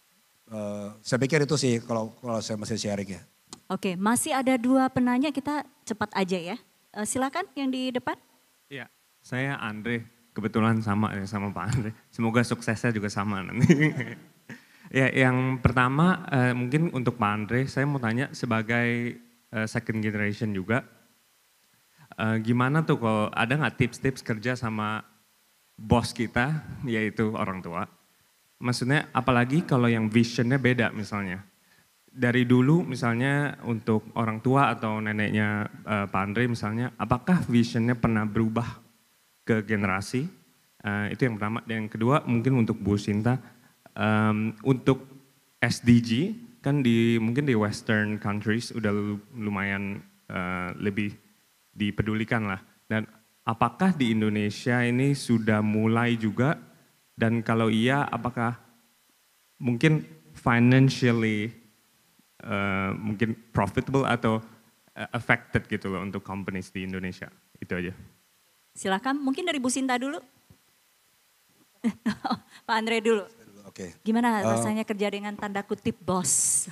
Saya pikir itu sih kalau saya masih sharing ya. Oke, masih ada 2 penanya, kita cepat aja ya. Silakan yang di depan. Iya, saya Andre. Kebetulan sama ya sama Pak Andre. Semoga suksesnya juga sama nanti. Ya, yang pertama mungkin untuk Pak Andre, saya mau tanya sebagai second generation juga, gimana tuh kalau ada nggak tips-tips kerja sama bos kita, yaitu orang tua? Maksudnya apalagi kalau yang visionnya beda misalnya. Dari dulu misalnya untuk orang tua atau neneknya Pak Andre misalnya, apakah visionnya pernah berubah ke generasi, itu yang pertama. Dan yang kedua mungkin untuk Bu Sinta, untuk SDG kan mungkin di Western countries udah lumayan lebih dipedulikan lah. Dan apakah di Indonesia ini sudah mulai juga, dan kalau iya apakah mungkin financially mungkin profitable atau affected gitu loh untuk companies di Indonesia, itu aja. Silakan, mungkin dari Bu Sinta dulu. Pak Andre dulu. Oke. Gimana rasanya kerja dengan tanda kutip bos?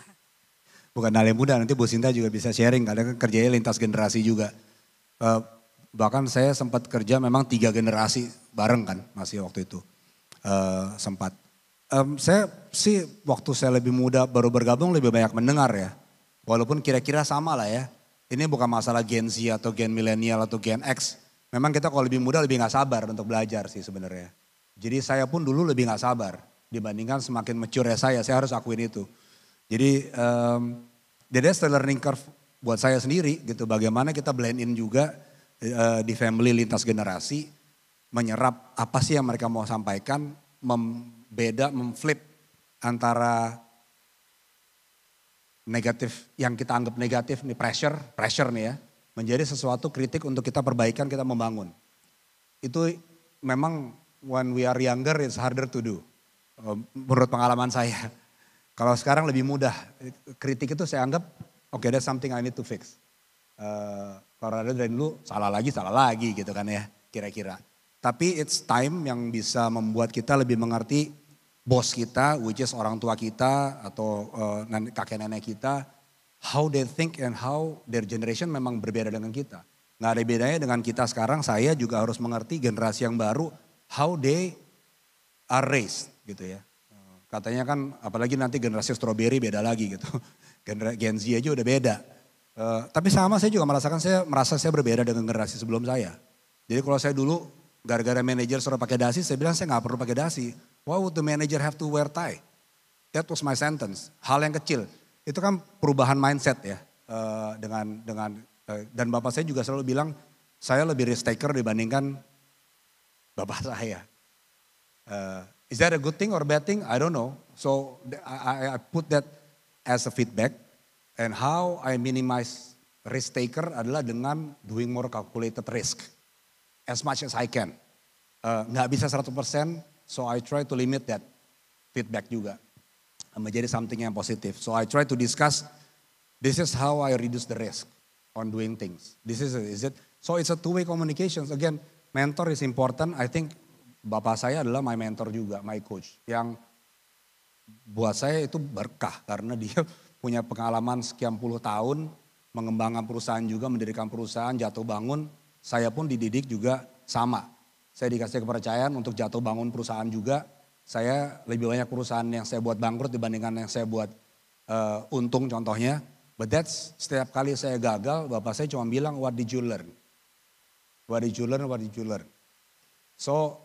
Bukan hal yang mudah, nanti Bu Sinta juga bisa sharing, kadang kan kerjanya lintas generasi juga. Bahkan saya sempat kerja memang 3 generasi bareng kan, masih waktu itu. Sempat. Saya sih waktu saya lebih muda baru bergabung lebih banyak mendengar ya. Walaupun kira-kira sama lah ya. Ini bukan masalah Gen Z atau Gen milenial atau Gen X. Memang kita kalau lebih muda lebih gak sabar untuk belajar sih sebenarnya. Jadi saya pun dulu lebih gak sabar dibandingkan semakin mature saya harus akuin itu. Jadi that's the learning curve buat saya sendiri gitu. Bagaimana kita blend in juga di family lintas generasi, menyerap apa sih yang mereka mau sampaikan, memflip antara negatif yang kita anggap negatif nih pressure nih ya, menjadi sesuatu kritik untuk kita perbaikan, kita membangun. Itu memang when we are younger it's harder to do. Menurut pengalaman saya. Kalau sekarang lebih mudah. Kritik itu saya anggap okay, that's something I need to fix. Kalau ada dari dulu salah lagi gitu kan ya kira-kira. Tapi it's time yang bisa membuat kita lebih mengerti bos kita, which is orang tua kita atau kakek nenek kita, how they think and how their generation memang berbeda dengan kita. Nggak ada bedanya dengan kita sekarang, saya juga harus mengerti generasi yang baru, how they are raised gitu ya. Katanya kan apalagi nanti generasi strawberry beda lagi gitu. Gen Z aja udah beda. Tapi sama saya juga merasa saya berbeda dengan generasi sebelum saya. Jadi kalau saya dulu gara-gara manajer suruh pakai dasi, saya bilang saya nggak perlu pakai dasi. Why would the manager have to wear tie? That was my sentence. Hal yang kecil. Itu kan perubahan mindset ya. Dan bapak saya juga selalu bilang saya lebih risk taker dibandingkan bapak saya. Is that a good thing or bad thing? I don't know. So I put that as a feedback. And how I minimize risk taker adalah dengan doing more calculated risk. As much as I can. Nggak bisa 100%, so I try to limit that feedback juga. Menjadi something yang positif. So I try to discuss, this is how I reduce the risk on doing things. This is it. So it's a two-way communications. Again, mentor is important. I think bapak saya adalah my mentor juga, my coach. Yang buat saya itu berkah karena dia punya pengalaman sekian puluh tahun, mengembangkan perusahaan juga, mendirikan perusahaan, jatuh bangun. Saya pun dididik juga sama. Saya dikasih kepercayaan untuk jatuh bangun perusahaan juga. Saya lebih banyak perusahaan yang saya buat bangkrut dibandingkan yang saya buat untung contohnya. But that's setiap kali saya gagal, bapak saya cuma bilang, what did you learn? What did you learn, what did you learn? So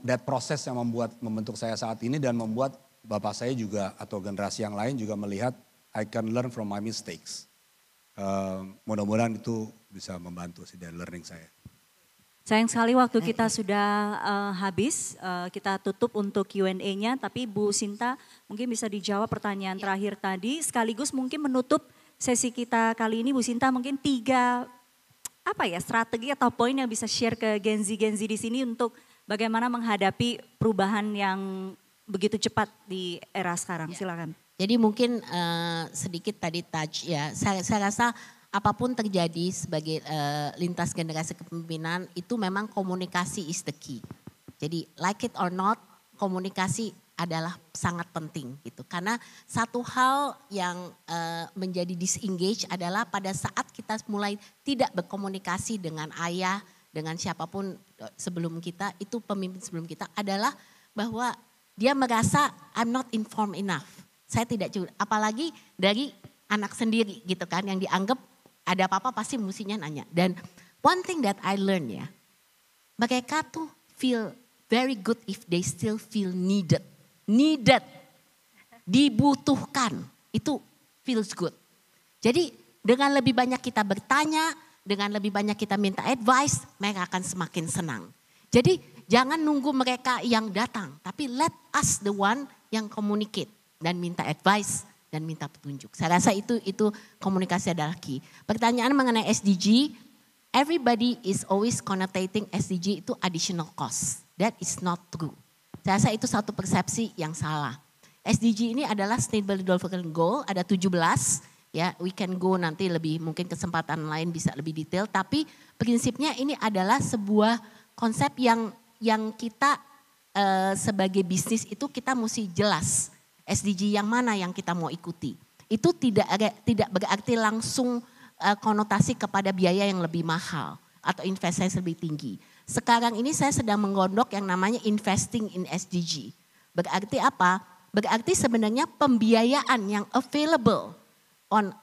that proses yang membentuk saya saat ini dan membuat bapak saya juga atau generasi yang lain juga melihat I can learn from my mistakes. Mudah-mudahan itu bisa membantu sih dari learning saya. Sayang sekali waktu kita sudah habis, kita tutup untuk Q&A-nya, tapi Bu Sinta mungkin bisa dijawab pertanyaan terakhir tadi, sekaligus mungkin menutup sesi kita kali ini. Bu Sinta mungkin 3 strategi atau poin yang bisa share ke Gen Z di sini untuk bagaimana menghadapi perubahan yang begitu cepat di era sekarang, silakan. Jadi mungkin sedikit tadi touch ya, saya rasa apapun terjadi sebagai lintas generasi kepemimpinan itu memang komunikasi is the key. Jadi like it or not, komunikasi adalah sangat penting gitu. Karena satu hal yang menjadi disengage adalah pada saat kita mulai tidak berkomunikasi dengan ayah, dengan siapapun sebelum kita, itu pemimpin sebelum kita adalah bahwa dia merasa I'm not informed enough. Saya tidak cukup, apalagi dari anak sendiri gitu kan yang dianggap ada apa-apa pasti mestinya nanya. Dan one thing that I learn ya, mereka tuh feel very good if they still feel needed. Needed, dibutuhkan, itu feels good. Jadi dengan lebih banyak kita bertanya, dengan lebih banyak kita minta advice, mereka akan semakin senang. Jadi jangan nunggu mereka yang datang, tapi let us the one yang communicate dan minta advice dan minta petunjuk. Saya rasa itu komunikasi adalah key. Pertanyaan mengenai SDG, everybody is always connotating SDG itu additional cost. That is not true. Saya rasa itu satu persepsi yang salah. SDG ini adalah Sustainable Development Goal, ada 17. Ya, we can go nanti lebih mungkin kesempatan lain bisa lebih detail. Tapi prinsipnya ini adalah sebuah konsep yang kita sebagai bisnis itu kita mesti jelas SDG yang mana yang kita mau ikuti. Itu tidak berarti langsung konotasi kepada biaya yang lebih mahal atau investasi lebih tinggi. Sekarang ini saya sedang menggondok yang namanya investing in SDG. Berarti apa? Berarti sebenarnya pembiayaan yang available on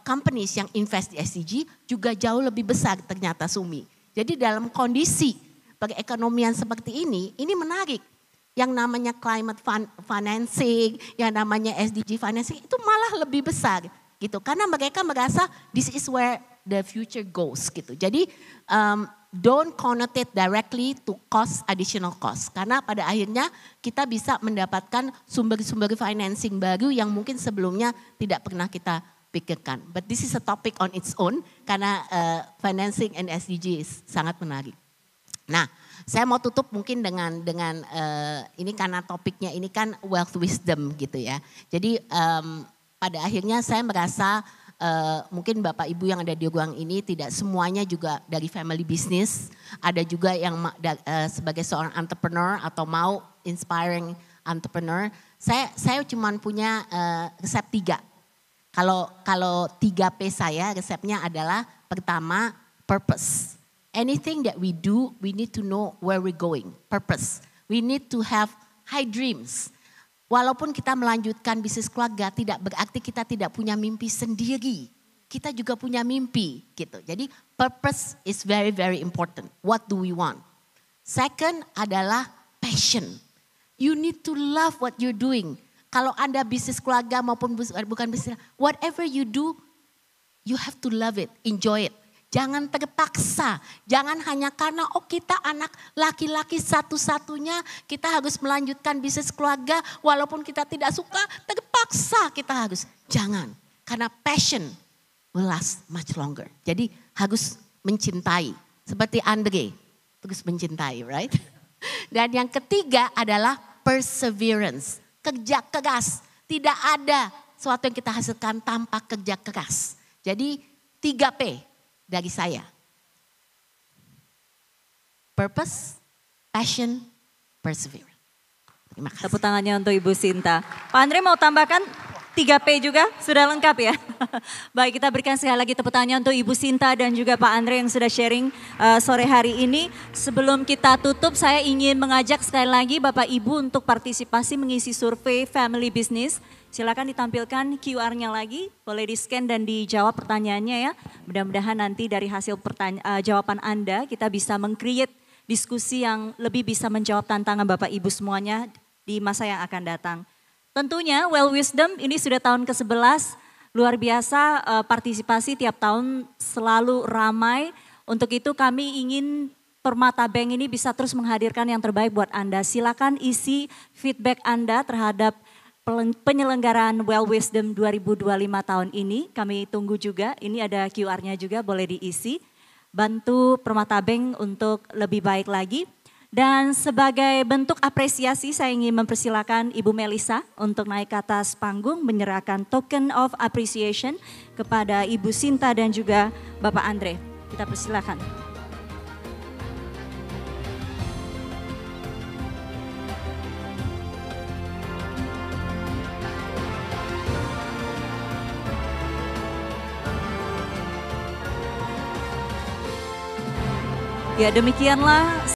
companies yang invest di SDG juga jauh lebih besar ternyata Sumi. Jadi dalam kondisi perekonomian seperti ini menarik. Yang namanya climate financing, yang namanya SDG financing itu malah lebih besar gitu. Karena mereka merasa this is where the future goes gitu. Jadi don't connote it directly to additional cost. Karena pada akhirnya kita bisa mendapatkan sumber-sumber financing baru yang mungkin sebelumnya tidak pernah kita pikirkan. But this is a topic on its own karena financing and SDG sangat menarik. Nah, saya mau tutup mungkin dengan ini karena topiknya ini kan wealth wisdom gitu ya. Jadi pada akhirnya saya merasa mungkin Bapak Ibu yang ada di ruang ini tidak semuanya juga dari family business. Ada juga yang sebagai seorang entrepreneur atau mau inspiring entrepreneur. Saya cuma punya resep 3. Kalau 3P saya resepnya adalah pertama purpose. Anything that we do, we need to know where we're going. Purpose. We need to have high dreams. Walaupun kita melanjutkan bisnis keluarga, tidak berarti kita tidak punya mimpi sendiri. Kita juga punya mimpi gitu. Jadi purpose is very very important. What do we want? Second adalah passion. You need to love what you're doing. Kalau Anda bisnis keluarga maupun bukan bisnis, whatever you do, you have to love it, enjoy it. Jangan terpaksa, jangan hanya karena kita anak laki-laki satu-satunya, kita harus melanjutkan bisnis keluarga walaupun kita tidak suka, terpaksa kita harus. Jangan, karena passion will last much longer. Jadi harus mencintai, seperti Andre, terus mencintai, right? Dan yang ketiga adalah perseverance, kerja keras. Tidak ada sesuatu yang kita hasilkan tanpa kerja keras. Jadi 3P. Dari saya. Purpose, passion, perseverance. Terima kasih. Tepuk tangannya untuk Ibu Sinta. Pak Andre mau tambahkan 3P juga? Sudah lengkap ya? Baik, kita berikan sekali lagi tepuk tangannya untuk Ibu Sinta dan juga Pak Andre yang sudah sharing sore hari ini. Sebelum kita tutup, saya ingin mengajak sekali lagi Bapak Ibu untuk partisipasi mengisi survei Family Business. Silakan ditampilkan QR-nya lagi, boleh di-scan dan dijawab pertanyaannya ya. Mudah-mudahan nanti dari hasil jawaban Anda kita bisa meng-create diskusi yang lebih bisa menjawab tantangan Bapak Ibu semuanya di masa yang akan datang. Tentunya Well Wisdom ini sudah tahun ke-11, luar biasa partisipasi tiap tahun selalu ramai. Untuk itu kami ingin Permata Bank ini bisa terus menghadirkan yang terbaik buat Anda. Silakan isi feedback Anda terhadap penyelenggaraan Well Wisdom 2025 tahun ini. Kami tunggu juga, ini ada QR-nya juga boleh diisi. Bantu Permata Bank untuk lebih baik lagi. Dan sebagai bentuk apresiasi saya ingin mempersilakan Ibu Melisa untuk naik ke atas panggung menyerahkan token of appreciation kepada Ibu Sinta dan juga Bapak Andre. Kita persilakan. Ya demikianlah